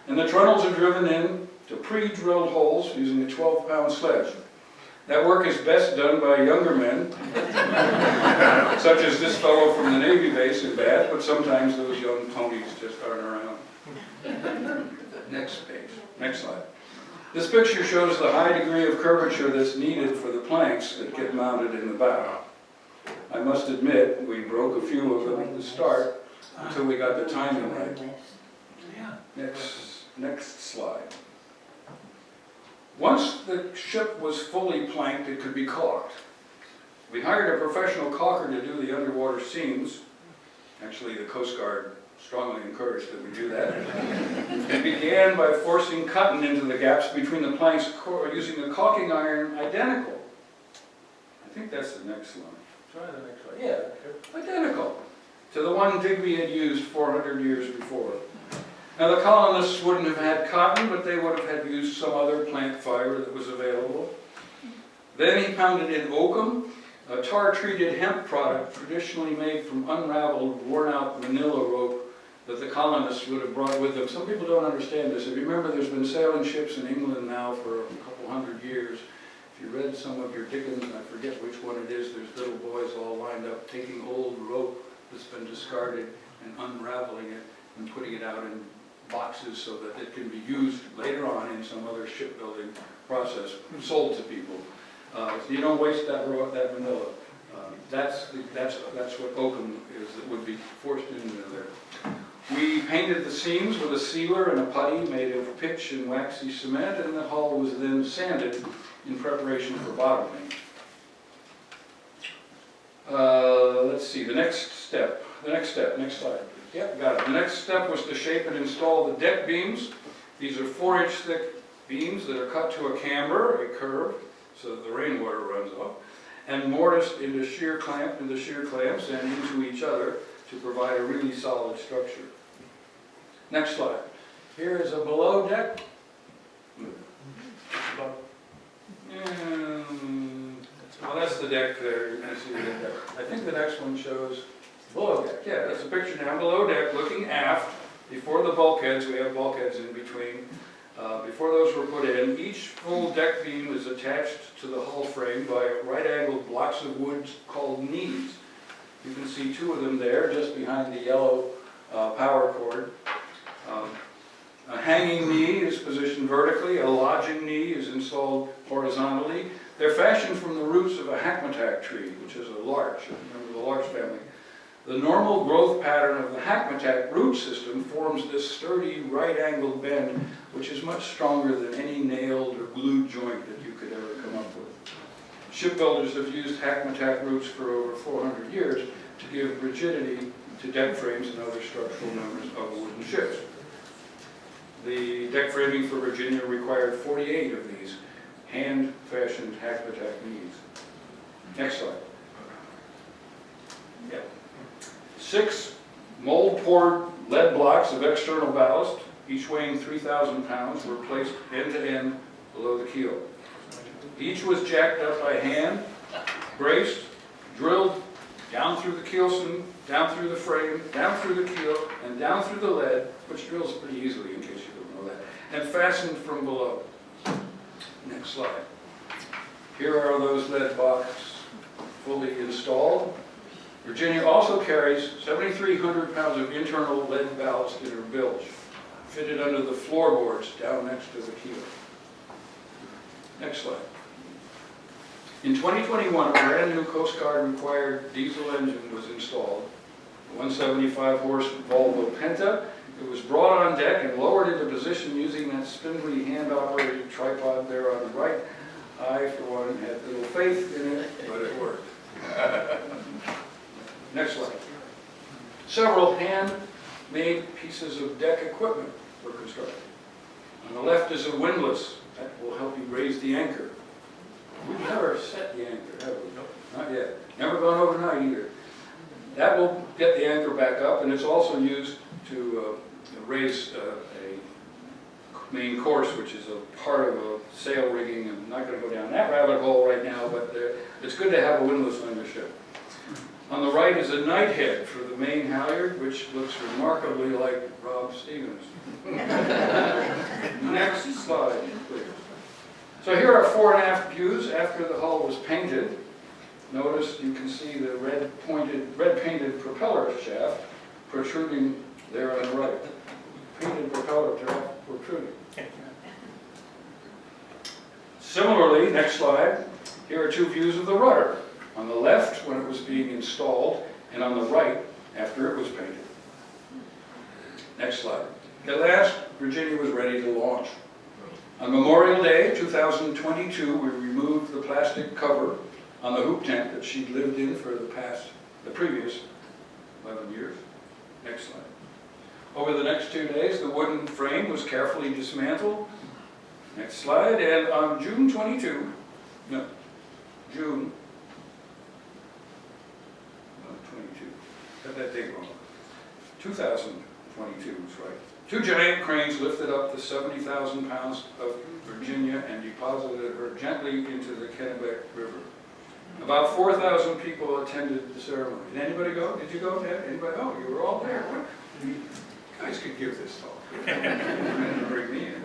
And the trunnels are driven in to pre-drilled holes using a 12-pound sledge. That work is best done by younger men, such as this fellow from the Navy base in Bath, but sometimes those young ponies just aren't around. Next page, next slide. This picture shows the high degree of curvature that's needed for the planks that get mounted in the bow. I must admit, we broke a few of them at the start until we got the timing right. Next slide. Once the ship was fully planked, it could be caulked. We hired a professional caulker to do the underwater seams. Actually, the Coast Guard strongly encouraged that we do that. It began by forcing cotton into the gaps between the planks using a caulking iron identical. I think that's the next one. Try the next one. Yeah, identical to the one Digby had used 400 years before. Now the colonists wouldn't have had cotton, but they would have had used some other plant fiber that was available. Then he pounded in oakum, a tar-treated hemp product traditionally made from unraveled, worn-out manila rope that the colonists would have brought with them. Some people don't understand this. If you remember, there's been sailing ships in England now for a couple hundred years. If you read some of your Dickens, I forget which one it is, there's little boys all lined up taking old rope that's been discarded and unraveling it and putting it out in boxes so that it can be used later on in some other shipbuilding process, sold to people. So you don't waste that manila. That's what oakum is that would be forced into there. We painted the seams with a sealer and a putty made of pitch and waxy cement, and the hull was then sanded in preparation for bottoming. Let's see, next slide. Yep, got it. The next step was to shape and install the deck beams. These are 4-inch thick beams that are cut to a camber, a curve, so that the rainwater runs off, and mortised into shear clamps and into each other to provide a really solid structure. Next slide. Here is a below deck. Well, that's the deck there. You can see the deck. I think the next one shows below deck. Yeah, that's a picture down below deck looking aft. Before the bulkheads, we have bulkheads in between. Before those were put in, each full deck beam is attached to the hull frame by right-angled blocks of wood called knees. You can see 2 of them there, just behind the yellow power cord. A hanging knee is positioned vertically, a lodging knee is installed horizontally. They're fashioned from the roots of a hackmatack tree, which is a larch, remember the larch family. The normal growth pattern of the hackmatack root system forms this sturdy right-angled bend, which is much stronger than any nailed or glued joint that you could ever come up with. Shipbuilders have used hackmatack roots for over 400 years to give rigidity to deck frames and other structural members of wooden ships. The deck framing for Virginia required 48 of these hand-fashioned hackmatack knees. Next slide. Yep. 6 mold-poured lead blocks of external ballast, each weighing 3,000 pounds, were placed end-to-end below the keel. Each was jacked up by hand, braced, drilled down through the keelson, down through the frame, down through the keel, and down through the lead, which drills pretty easily in case you don't know that, and fastened from below. Next slide. Here are those lead blocks fully installed. Virginia also carries 7,300 pounds of internal lead ballast in her bilge, fitted under the floorboards down next to the keel. Next slide. In 2021, a brand new Coast Guard required diesel engine was installed, a 175 horse Volvo Penta. It was brought on deck and lowered into position using that spindly hand-operated tripod there on the right. I, for one, had little faith in it, but it worked. Next slide. Several hand-made pieces of deck equipment were constructed. On the left is a windlass that will help you raise the anchor. We've never set the anchor, have we? Not yet. Never gone overnight either. That will get the anchor back up, and it's also used to raise a main course, which is a part of a sail rigging. I'm not going to go down that rabbit hole right now, but it's good to have a windlass on your ship. On the right is a knighthead for the Maine halyard, which looks remarkably like Rob Stevens. Next slide, please. So here are fore and aft views after the hull was painted. Notice you can see the red painted propeller shaft protruding there on the right. Painted propeller shaft protruding. Similarly, next slide, here are two views of the rudder. On the left, when it was being installed, and on the right, after it was painted. Next slide. At last, Virginia was ready to launch. On Memorial Day 2022, we removed the plastic cover on the hoop tent that she'd lived in for the previous 11 years. Next slide. Over the next 2 days, the wooden frame was carefully dismantled. Next slide. And on June 22, no, June 22, got that date wrong. 2022 is right. Two giant cranes lifted up the 70,000 pounds of Virginia and deposited her gently into the Kennebec River. About 4,000 people attended the ceremony. Did anybody go? Did you go, Ted? Anybody? Oh, you were all there. What? You guys could give this talk. Bring me in.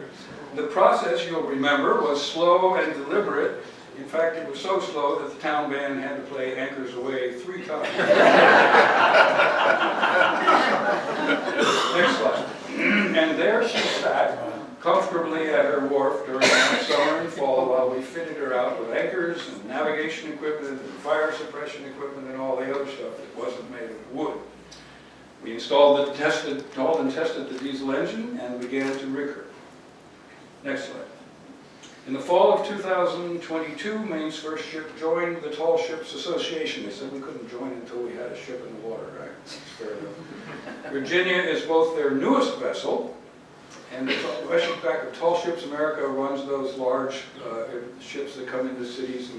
The process, you'll remember, was slow and deliberate. In fact, it was so slow that the town band had to play Anchors Away 3 times. Next slide. And there she sat, comfortably at her wharf during the summer and fall while we fitted her out with anchors and navigation equipment and fire suppression equipment and all the other stuff that wasn't made of wood. We installed and tested the diesel engine and began to rig her. Next slide. In the fall of 2022, Maine's first ship joined the Tall Ships Association. They said we couldn't join until we had a ship in the water, right? That's fair enough. Virginia is both their newest vessel, and the Tall Ships America runs those large ships that come into cities.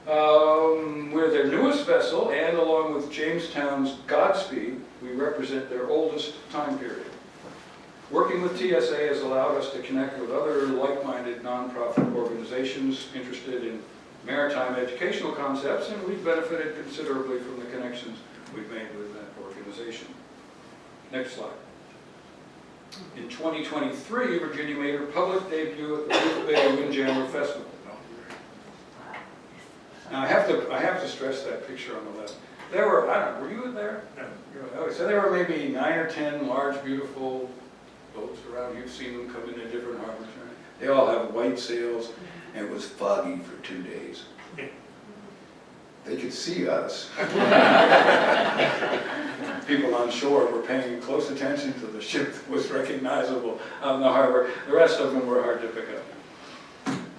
We're their newest vessel, and along with Jamestown's Godspeed, we represent their oldest time period. Working with TSA has allowed us to connect with other like-minded nonprofit organizations interested in maritime educational concepts, and we've benefited considerably from the connections we've made with that organization. Next slide. In 2023, Virginia made her public debut at the Blue Bay Windjammer Festival. Now I have to stress that picture on the left. There were, I don't know, were you there? No. Okay, so there were maybe 9 or 10 large, beautiful boats around. You've seen them come in different harbors, right? They all have white sails, and it was foggy for 2 days. They could see us. People on shore were paying close attention to the ship that was recognizable out in the harbor. The rest of them were hard to pick up.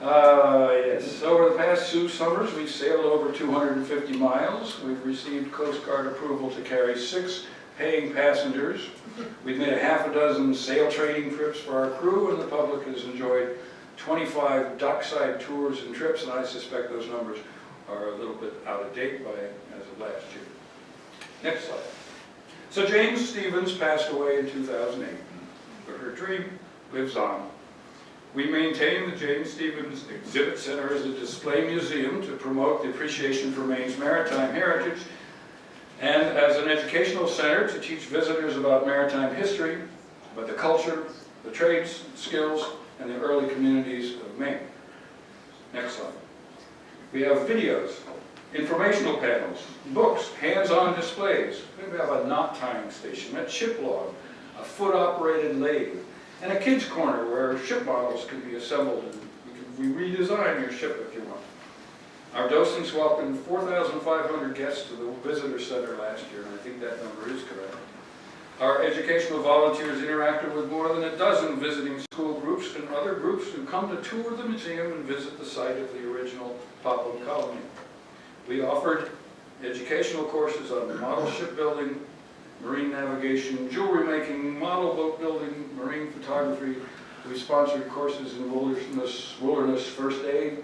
Yes, over the past 2 summers, we've sailed over 250 miles. We've received Coast Guard approval to carry 6 paying passengers. We've made a half a dozen sail training trips for our crew, and the public has enjoyed 25 dockside tours and trips, and I suspect those numbers are a little bit out of date as of last year. Next slide. So James Stevens passed away in 2008, but her dream lives on. We maintain the James Stevens Exhibit Center as a display museum to promote the appreciation for Maine's maritime heritage, and as an educational center to teach visitors about maritime history, about the culture, the trades, skills, and the early communities of Maine. Next slide. We have videos, informational panels, books, hands-on displays. We have a knot tying station, a chip log, a foot-operated lathe, and a kids' corner where ship models can be assembled and we redesign your ship if you want. Our docents welcomed 4,500 guests to the visitor center last year, and I think that number is correct. Our educational volunteers interacted with more than a dozen visiting school groups and other groups who come to tour the museum and visit the site of the original Popham colony. We offered educational courses on model shipbuilding, marine navigation, jewelry making, model boat building, marine photography. We sponsored courses in wilderness first aid.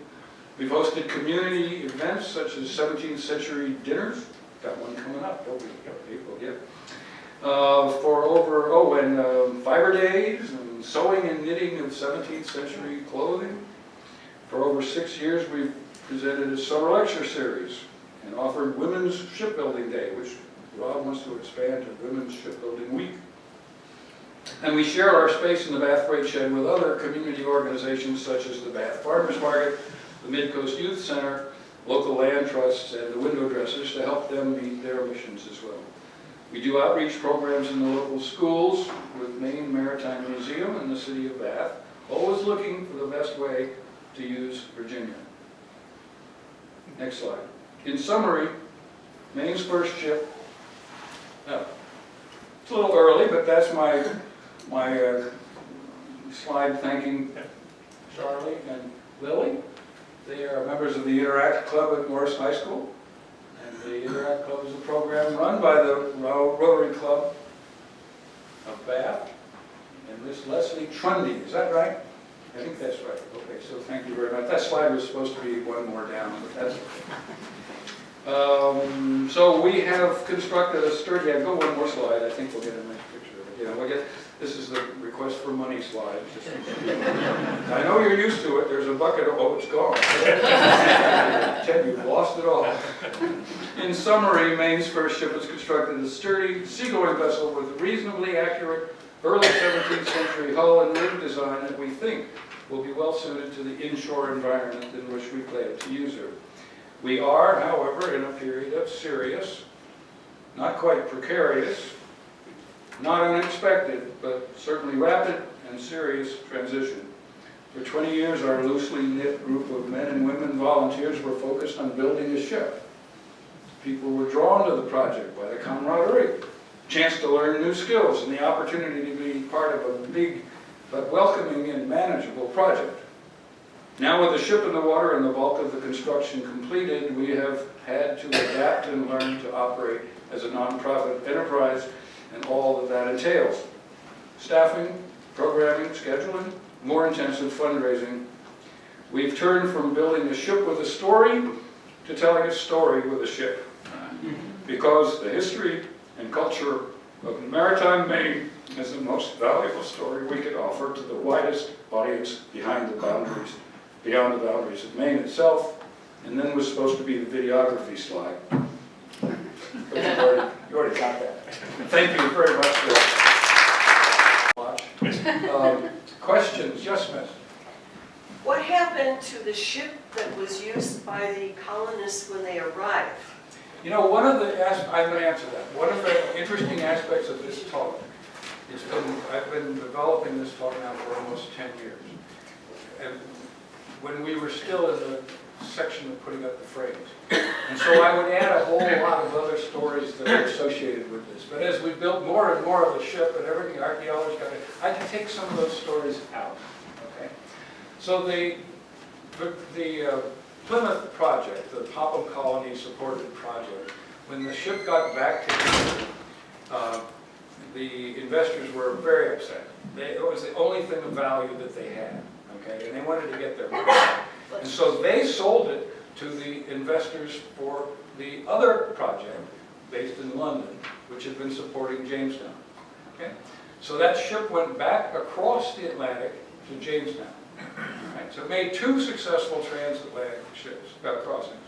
We've hosted community events such as 17th century dinners. Got one coming up, don't we? April, yeah. Fiber days and sewing and knitting of 17th century clothing. For over 6 years, we've presented a summer lecture series. and offered Women's Shipbuilding Day, which Rob wants to expand to Women's Shipbuilding Week. And we share our space in the Bath Freight Shed with other community organizations such as the Bath Farmers Market, the Mid-Coast Youth Center, local land trusts, and the window dressers to help them meet their missions as well. We do outreach programs in the local schools with Maine Maritime Museum and the City of Bath, always looking for the best way to use Virginia. Next slide. In summary, Maine's first ship, it's a little early, but that's my slide thanking Charlie and Lily. They are members of the Interact Club at Morris High School. And the Interact Club is a program run by the Rotary Club of Bath. And Miss Leslie Trundy, is that right? I think that's right. Okay, so thank you very much. That slide was supposed to be one more down, but that's okay. So we have constructed a sturdy, go one more slide, I think we'll get a nice picture of it. Yeah, we'll get, this is the request for money slide. I know you're used to it, there's a bucket, oh, it's gone. Ted, you've lost it all. In summary, Maine's first ship was constructed as a sturdy, seagoing vessel with reasonably accurate early 17th century hull and rig design that we think will be well suited to the inshore environment in which we plan to use her. We are, however, in a period of serious, not quite precarious, not unexpected, but certainly rapid and serious transition. For 20 years, our loosely knit group of men and women volunteers were focused on building a ship. People were drawn to the project by the camaraderie, chance to learn new skills, and the opportunity to be part of a big but welcoming and manageable project. Now with the ship in the water and the bulk of the construction completed, we have had to adapt and learn to operate as a nonprofit enterprise and all that that entails. Staffing, programming, scheduling, more intensive fundraising. We've turned from building a ship with a story to telling a story with a ship. Because the history and culture of maritime Maine is the most valuable story we could offer to the widest audience beyond the boundaries of Maine itself. And then was supposed to be the videography slide. But you already got that. Thank you very much for watching. Questions? Yes, Miss. What happened to the ship that was used by the colonists when they arrived? You know, I'm going to answer that. One of the interesting aspects of this talk is I've been developing this talk now for almost 10 years. And when we were still in the section of putting up the frames. And so I would add a whole lot of other stories that are associated with this. But as we built more and more of the ship and everything, archaeology got it, I can take some of those stories out. Okay? So the Plymouth project, the Popham Colony supported project, when the ship got back to England, the investors were very upset. It was the only thing of value that they had, okay, and they wanted to get their money back. And so they sold it to the investors for the other project based in London, which had been supporting Jamestown. Okay? So that ship went back across the Atlantic to Jamestown. Right, so it made 2 successful transatlantic ships, crossings.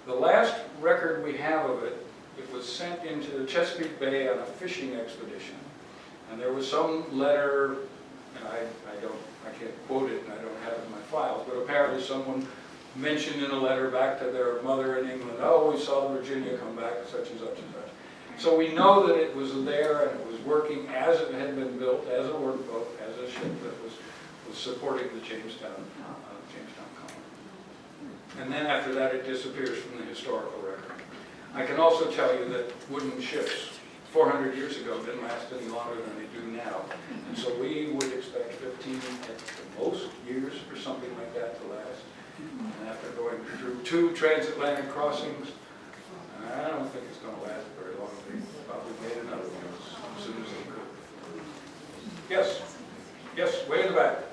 The last record we have of it, it was sent into Chesapeake Bay on a fishing expedition. And there was some letter, and I can't quote it and I don't have it in my files, but apparently someone mentioned in a letter back to their mother in England, oh, we saw the Virginia come back, such and such and such. So we know that it was there and it was working as it had been built, as a workboat, as a ship that was supporting the Jamestown colony. And then after that it disappears from the historical record. I can also tell you that wooden ships 400 years ago didn't last any longer than they do now. And so we would expect 15 at the most years for something like that to last. And after going through 2 transatlantic crossings, I don't think it's going to last very long. They probably made another one as soon as they could. Yes? Yes, way in the back.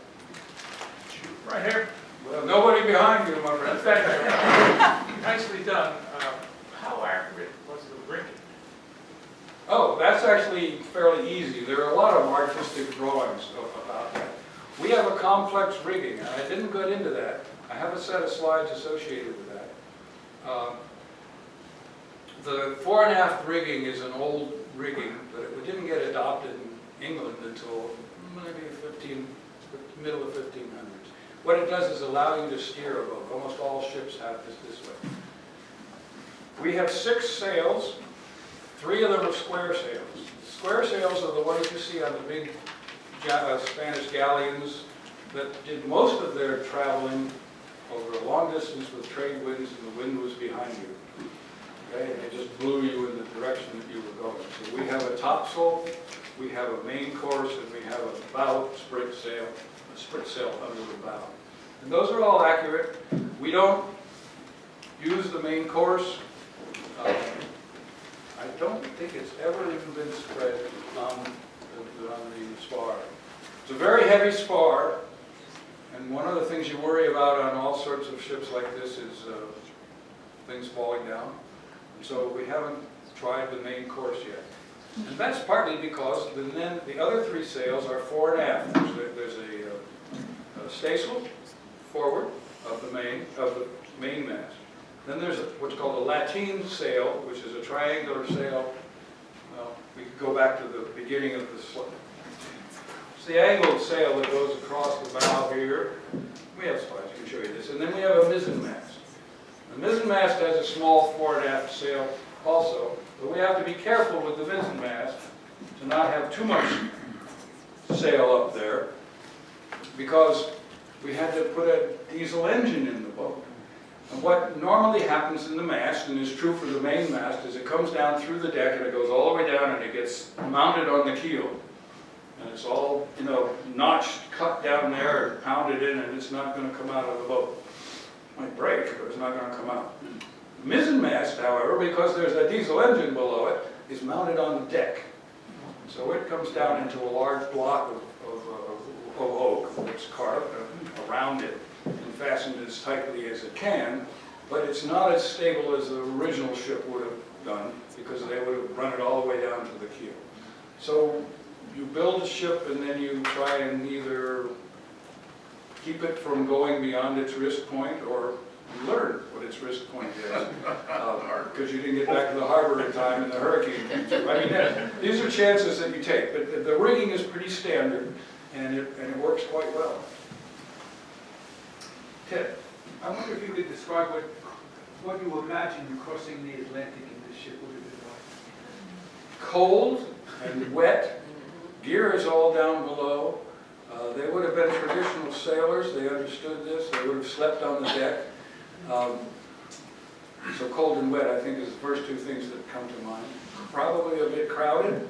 Right here. Well, nobody behind you, my friend. Thank you. Nicely done. How accurate was the rigging? Oh, that's actually fairly easy. There are a lot of artistic drawings about that. We have a complex rigging, and I didn't get into that. I have a set of slides associated with that. The fore and aft rigging is an old rigging, but it didn't get adopted in England until maybe middle of 1500s. What it does is allow you to steer a boat. Almost all ships have this way. We have 6 sails. 3 of them are square sails. Square sails are the ones you see on the big Spanish galleons that did most of their traveling over a long distance with trade winds, and the wind was behind you. Okay, and it just blew you in the direction that you were going. So we have a topsail, we have a main course, and we have a bow sprit sail under the bow. And those are all accurate. We don't use the main course. I don't think it's ever even been spread on the spar. It's a very heavy spar, and one of the things you worry about on all sorts of ships like this is things falling down. And so we haven't tried the main course yet. And that's partly because then the other 3 sails are fore and aft. There's a staysail forward of the mainmast. Then there's what's called a lateen sail, which is a triangular sail. Well, we could go back to the beginning of the slide. It's the angled sail that goes across the bow here. We have slides, I can show you this. And then we have a mizzenmast. The mizzenmast has a small fore and aft sail also, but we have to be careful with the mizzenmast to not have too much sail up there, because we had to put a diesel engine in the boat. And what normally happens in the mast, and is true for the main mast, is it comes down through the deck and it goes all the way down and it gets mounted on the keel. And it's all, notched, cut down there and pounded in, and it's not going to come out of the boat. It might break, but it's not going to come out. The mizzenmast, however, because there's a diesel engine below it, is mounted on the deck. So it comes down into a large block of oak that's carved around it and fastened as tightly as it can, but it's not as stable as the original ship would have done, because they would have run it all the way down to the keel. So you build a ship and then you try and either keep it from going beyond its risk point, or you learn what its risk point is, because you didn't get back to the harbor in time and the hurricane came through. I mean, these are chances that you take, but the rigging is pretty standard, and it works quite well. Ted, I wonder if you could describe what you imagine crossing the Atlantic in this ship would have been like. Cold and wet. Gear is all down below. They would have been traditional sailors. They understood this. They would have slept on the deck. So cold and wet, I think, is the first 2 things that come to mind. Probably a bit crowded,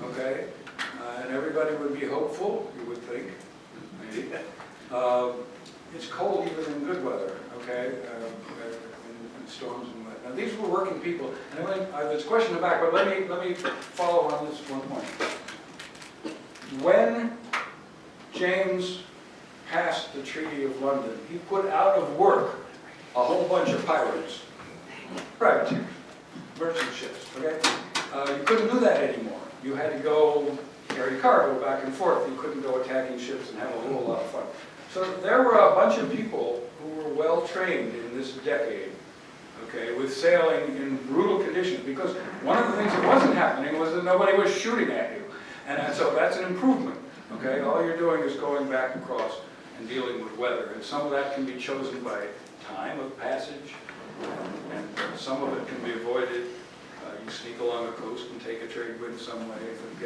okay? And everybody would be hopeful, you would think, maybe. It's cold even in good weather, okay? In storms and wet. Now, these were working people. And there's a question in the back, but let me follow on this one point. When James passed the Treaty of London, he put out of work a whole bunch of pirates, privateers, merchant ships, okay? You couldn't do that anymore. You had to go carry cargo back and forth. You couldn't go attacking ships and have a whole lot of fun. So there were a bunch of people who were well trained in this decade, okay, with sailing in brutal conditions, because one of the things that wasn't happening was that nobody was shooting at you. And so that's an improvement, okay? All you're doing is going back across and dealing with weather. And some of that can be chosen by time of passage, and some of it can be avoided. You sneak along the coast and take a trade wind some way,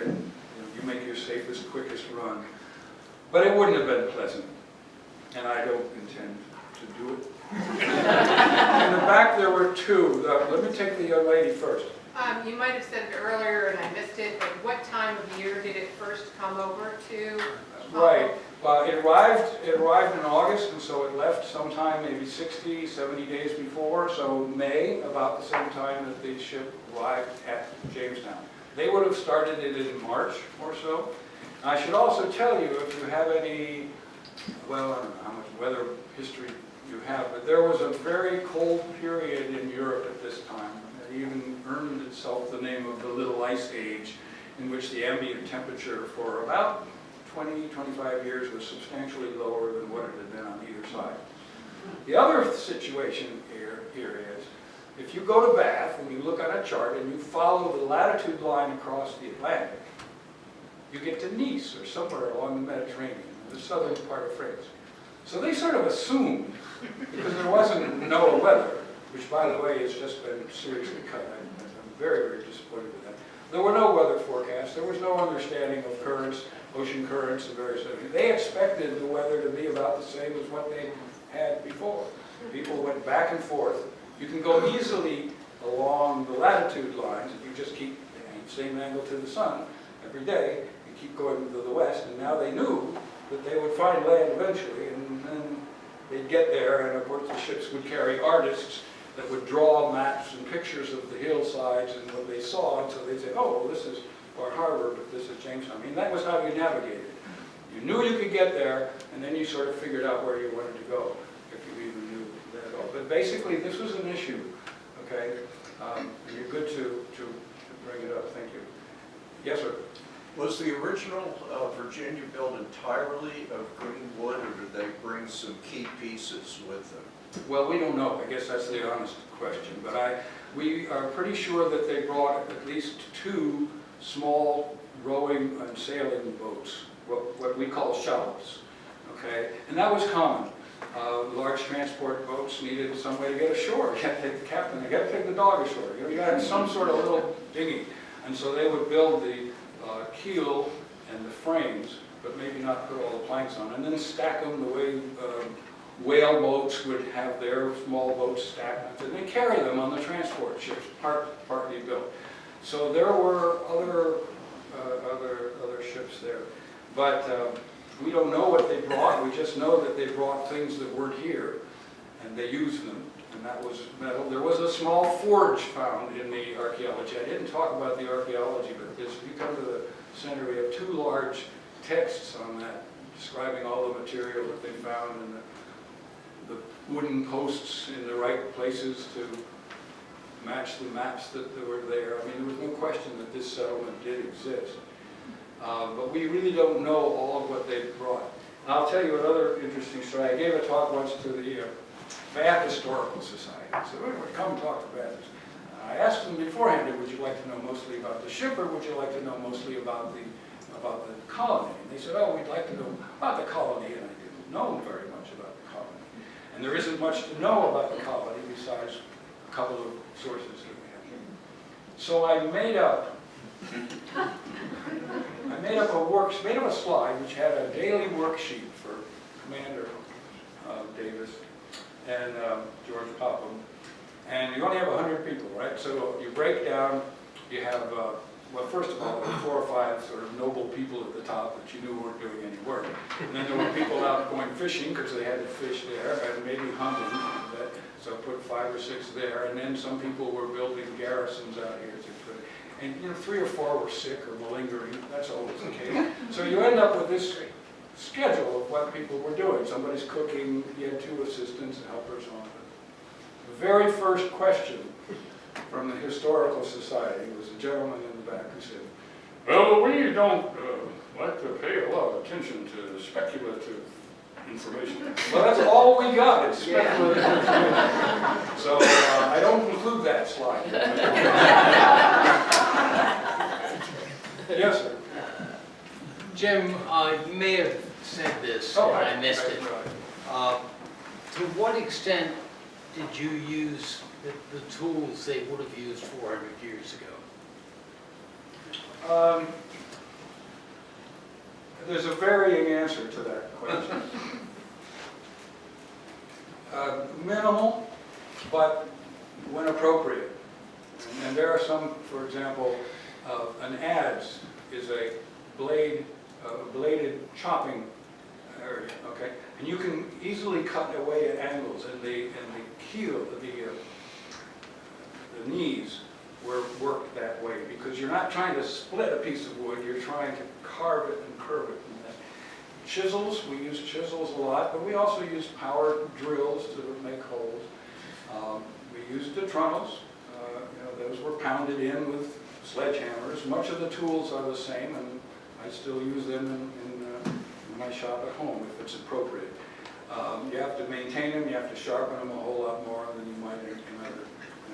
and you make your safest, quickest run. But it wouldn't have been pleasant, and I don't intend to do it. In the back there were 2. Let me take the young lady first. You might have said it earlier and I missed it, but what time of year did it first come over to? Right. Well, it arrived in August, and so it left sometime maybe 60, 70 days before, so May, about the same time that the ship arrived at Jamestown. They would have started it in March or so. I should also tell you, if you have any, well, I don't know how much weather history you have, but there was a very cold period in Europe at this time. It even earned itself the name of the Little Ice Age, in which the ambient temperature for about 20, 25 years was substantially lower than what it had been on either side. The other situation here is if you go to Bath and you look on a chart and you follow the latitude line across the Atlantic, you get to Nice or somewhere along the Mediterranean, the southern part of France. So they sort of assumed, because there wasn't NOAA weather, which by the way has just been seriously cut. I'm very, very disappointed with that. There were no weather forecasts. There was no understanding of currents, ocean currents, and various other things. They expected the weather to be about the same as what they had before. People went back and forth. You can go easily along the latitude lines if you just keep the same angle to the sun every day. You keep going to the west, and now they knew that they would find land eventually, and then they'd get there, and of course the ships would carry artists that would draw maps and pictures of the hillsides and what they saw, and so they'd say, oh, well, this is Bar Harbor, but this is Jamestown. I mean, that was how you navigated. You knew you could get there, and then you sort of figured out where you wanted to go, if you even knew that at all. But basically, this was an issue, okay? And you're good to bring it up. Thank you. Yes, sir? Was the original Virginia built entirely of green wood, or did they bring some key pieces with them? Well, we don't know. I guess that's the honest question. But we are pretty sure that they brought at least 2 small rowing and sailing boats, what we call shallops, okay? And that was common. Large transport boats needed some way to get ashore. You got to take the captain, you got to take the dog ashore. You know, you got to have some sort of little dinghy. And so they would build the keel and the frames, but maybe not put all the planks on, and then stack them the way whale boats would have their small boats stacked, and they carry them on the transport ships, partly built. So there were other ships there, but we don't know what they brought. We just know that they brought things that weren't here, and they used them, and that was metal. There was a small forge found in the archaeology. I didn't talk about the archaeology, but if you come to the center, we have 2 large texts on that, describing all the material that they found and the wooden posts in the right places to match the maps that were there. I mean, there was no question that this settlement did exist. But we really don't know all of what they brought. And I'll tell you another interesting story. I gave a talk once to the Bath Historical Society. I said, come talk to Bath. I asked them beforehand, would you like to know mostly about the ship, or would you like to know mostly about the colony? And they said, oh, we'd like to know about the colony, and I didn't know very much about the colony. And there isn't much to know about the colony besides a couple of sources that we have. So I made up a slide which had a daily worksheet for Commander Davis and George Popham. And you only have 100 people, right? So you break down, you have, well, first of all, there were 4 or 5 sort of noble people at the top that you knew weren't doing any work. And then there were people out going fishing because they had to fish there, and maybe hunting. So put 5 or 6 there. And then some people were building garrisons out here. And 3 or 4 were sick or malingering. That's always the case. So you end up with this schedule of what people were doing. Somebody's cooking, you had 2 assistants and helpers on it. The very first question from the Historical Society was a gentleman in the back who said, well, we don't like to pay a lot of attention to speculative information. Well, that's all we got is speculative information. So I don't include that slide. Yes, sir. Jim, you may have said this, and I missed it. To what extent did you use the tools they would have used 400 years ago? There's a varying answer to that question. Minimal, but when appropriate. And there are some, for example, an adze is a bladed chopping area, okay? And you can easily cut away at angles, and the keel, the knees were worked that way, because you're not trying to split a piece of wood, you're trying to carve it and curve it. Chisels, we used chisels a lot, but we also used power drills to make holes. We used detrunnels. Those were pounded in with sledgehammers. Much of the tools are the same, and I still use them in my shop at home if it's appropriate. You have to maintain them, you have to sharpen them a whole lot more than you might in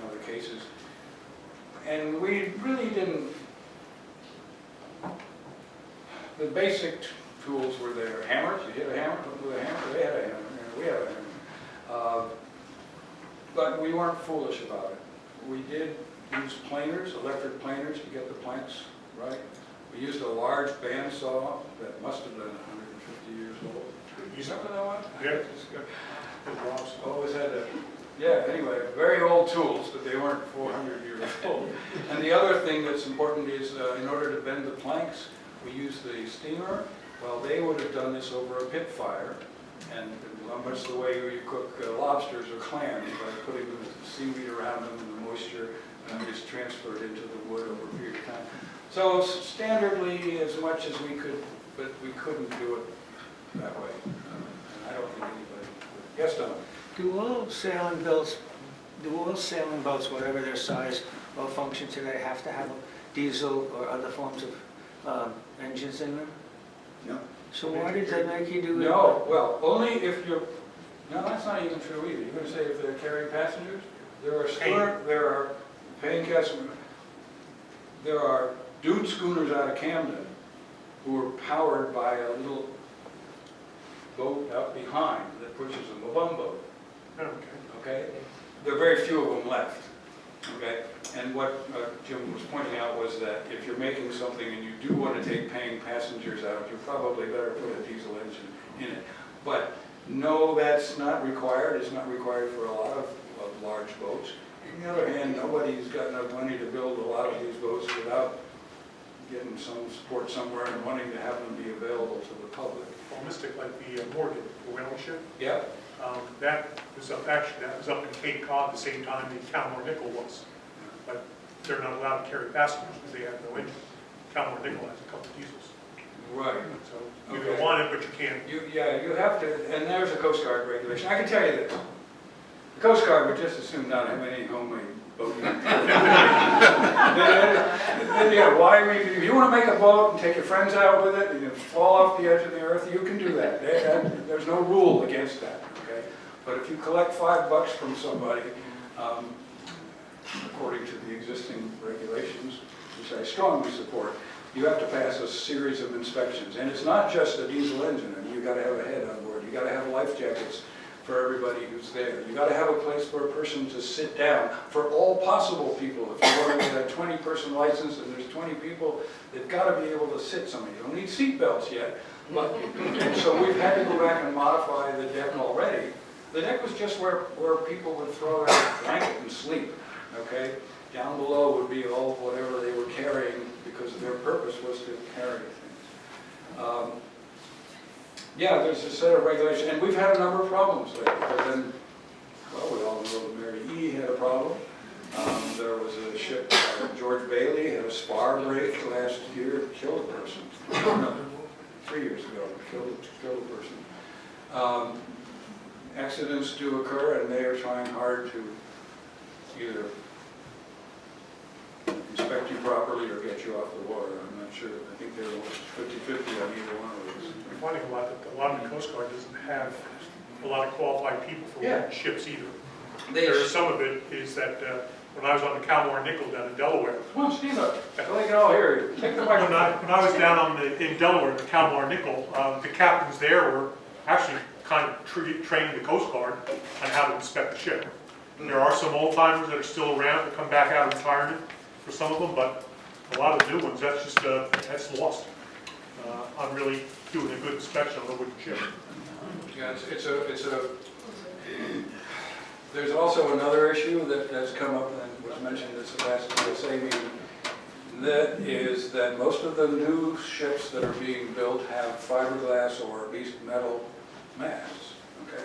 other cases. And we really didn't, the basic tools were there. Hammers, you hit a hammer with a hammer, they had a hammer, we had a hammer. But we weren't foolish about it. We did use planers, electric planers, to get the planks right. We used a large bandsaw that must have been 150 years old. You remember that one? Yeah. Always had to, yeah, anyway, very old tools, but they weren't 400 years old. And the other thing that's important is in order to bend the planks, we used the steamer. Well, they would have done this over a pit fire, and much the way you cook lobsters or clams, by putting the seaweed around them and the moisture is transferred into the wood over a period of time. So standardly, as much as we could, but we couldn't do it that way. And I don't think anybody would. Yes, Don? Do all sailing boats, whatever their size or function today, have to have a diesel or other forms of engines in them? No. So why did they make you do it? No, well, only if you're, no, that's not even true either. You're going to say if they're carrying passengers? There are paying customers. There are dude schooners out of Camden who are powered by a little boat out behind that pushes them, a bum boat. Okay? There are very few of them left. Okay? And what Jim was pointing out was that if you're making something and you do want to take paying passengers out, you probably better put a diesel engine in it. But no, that's not required. It's not required for a lot of large boats. On the other hand, nobody's got enough money to build a lot of these boats without getting some support somewhere and wanting to have them be available to the public. Well, Mystic, like the Morgan, the whaling ship, Yeah. that was up in Cape Cod the same time the Calmar Nickel was. But they're not allowed to carry passengers because they have no engine. Calmar Nickel has a couple of diesels. Right. So you Okay. don't want it, but you can. You have to, and there's a Coast Guard regulation. I can tell you this. The Coast Guard would just as soon not have any homemade boat. Yeah, why, if you want to make a boat and take your friends out with it and you fall off the edge of the earth, you can do that. There's no rule against that, okay? But if you collect $5 from somebody, according to the existing regulations, which I strongly support, you have to pass a series of inspections. And it's not just a diesel engine. I mean, you've got to have a head on board. You've got to have life jackets for everybody who's there. You've got to have a place for a person to sit down for all possible people. If you want to get a 20-person license and there's 20 people, they've got to be able to sit somebody. You don't need seat belts yet. But, and so we've had to go back and modify the deck already. The deck was just where people would throw their blanket and sleep, okay? Down below would be all whatever they were carrying because their purpose was to carry things. Yeah, there's a set of regulations, and we've had a number of problems lately. Well, we all know that Mary E. had a problem. There was a ship, George Bailey had a spar break last year, killed a person. No, 3 years ago, killed a person. Accidents do occur, and they are trying hard to either inspect you properly or get you off the water. I'm not sure. I think they're 50-50 on either one of those. We're finding a lot of the Coast Guard doesn't have a lot of qualified people for ships either. Some of it is that when I was on the Calmar Nickel down in Delaware. Come on, stand up. So they can all hear you. Take the microphone. When I was down in Delaware, the Calmar Nickel, the captains there were actually kind of training the Coast Guard on how to inspect the ship. And there are some old timers that are still around that come back out of retirement for some of them, but a lot of the new ones, that's just that's lost on really doing a good inspection on a wooden ship. Yeah, there's also another issue that's come up and was mentioned at the last TSA meeting. That is that most of the new ships that are being built have fiberglass or at least metal masts. Okay,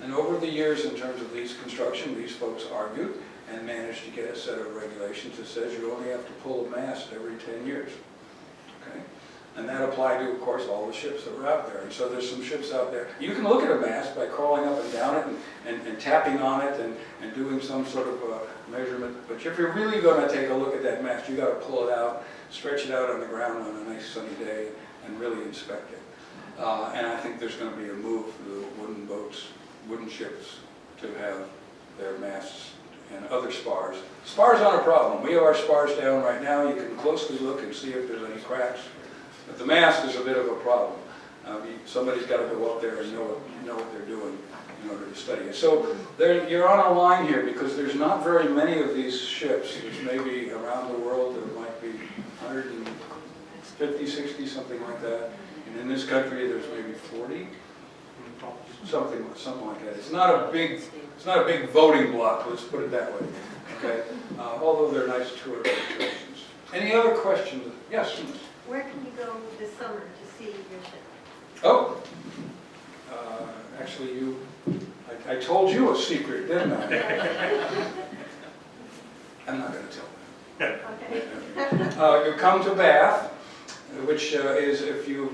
and over the years, in terms of lease construction, these folks argued and managed to get a set of regulations that says you only have to pull a mast every 10 years. Okay, and that applied to, of course, all the ships that were out there. And so there's some ships out there. You can look at a mast by crawling up and down it and tapping on it and doing some sort of measurement. But if you're really going to take a look at that mast, you got to pull it out, stretch it out on the ground on a nice sunny day, and really inspect it. And I think there's going to be a move for the wooden boats, wooden ships, to have their masts and other spars. Spars aren't a problem. We have our spars down right now. You can closely look and see if there's any cracks. But the mast is a bit of a problem. Somebody's got to go up there and know what they're doing in order to study it. So you're on a line here because there's not very many of these ships. There's maybe around the world there might be 150, 60, something like that. And in this country there's maybe 40, something like that. It's not a big voting block. Let's put it that way. Okay. Although they're nice tour attractions. Any other questions? Yes. Where can you go this summer to see your ship? Oh, actually, I told you a secret, didn't I? I'm not going to tell them. Okay. You come to Bath, which is if you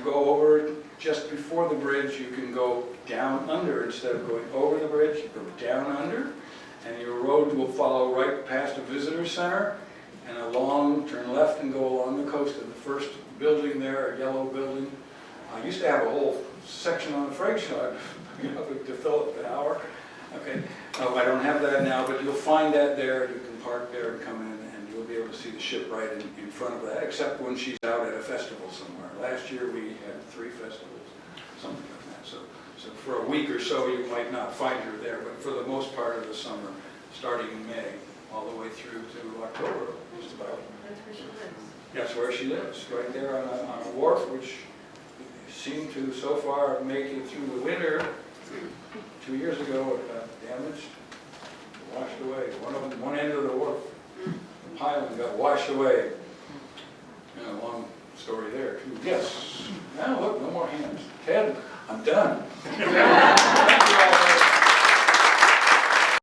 go over just before the bridge, you can go down under instead of going over the bridge. You go down under, and your road will follow right past a visitor center, and turn left and go along the coast. And the first building there, a yellow building. I used to have a whole section on the freight shop, to fill up the hour. Okay, I don't have that now, but you'll find that there. You can park there and come in, and you'll be able to see the ship right in front of that, except when she's out at a festival somewhere. Last year we had 3 festivals, something like that. So for a week or so you might not find her there, but for the most part of the summer, starting in May, all the way through to October, just about. That's where she lives. That's where she lives, right there on a wharf, which seemed to so far make it through the winter. 2 years ago, it got damaged, washed away. One end of the wharf, the piling got washed away. And a long story there, too. Yes. Now, look, no more hands. Ted, I'm done. Thank you all very much.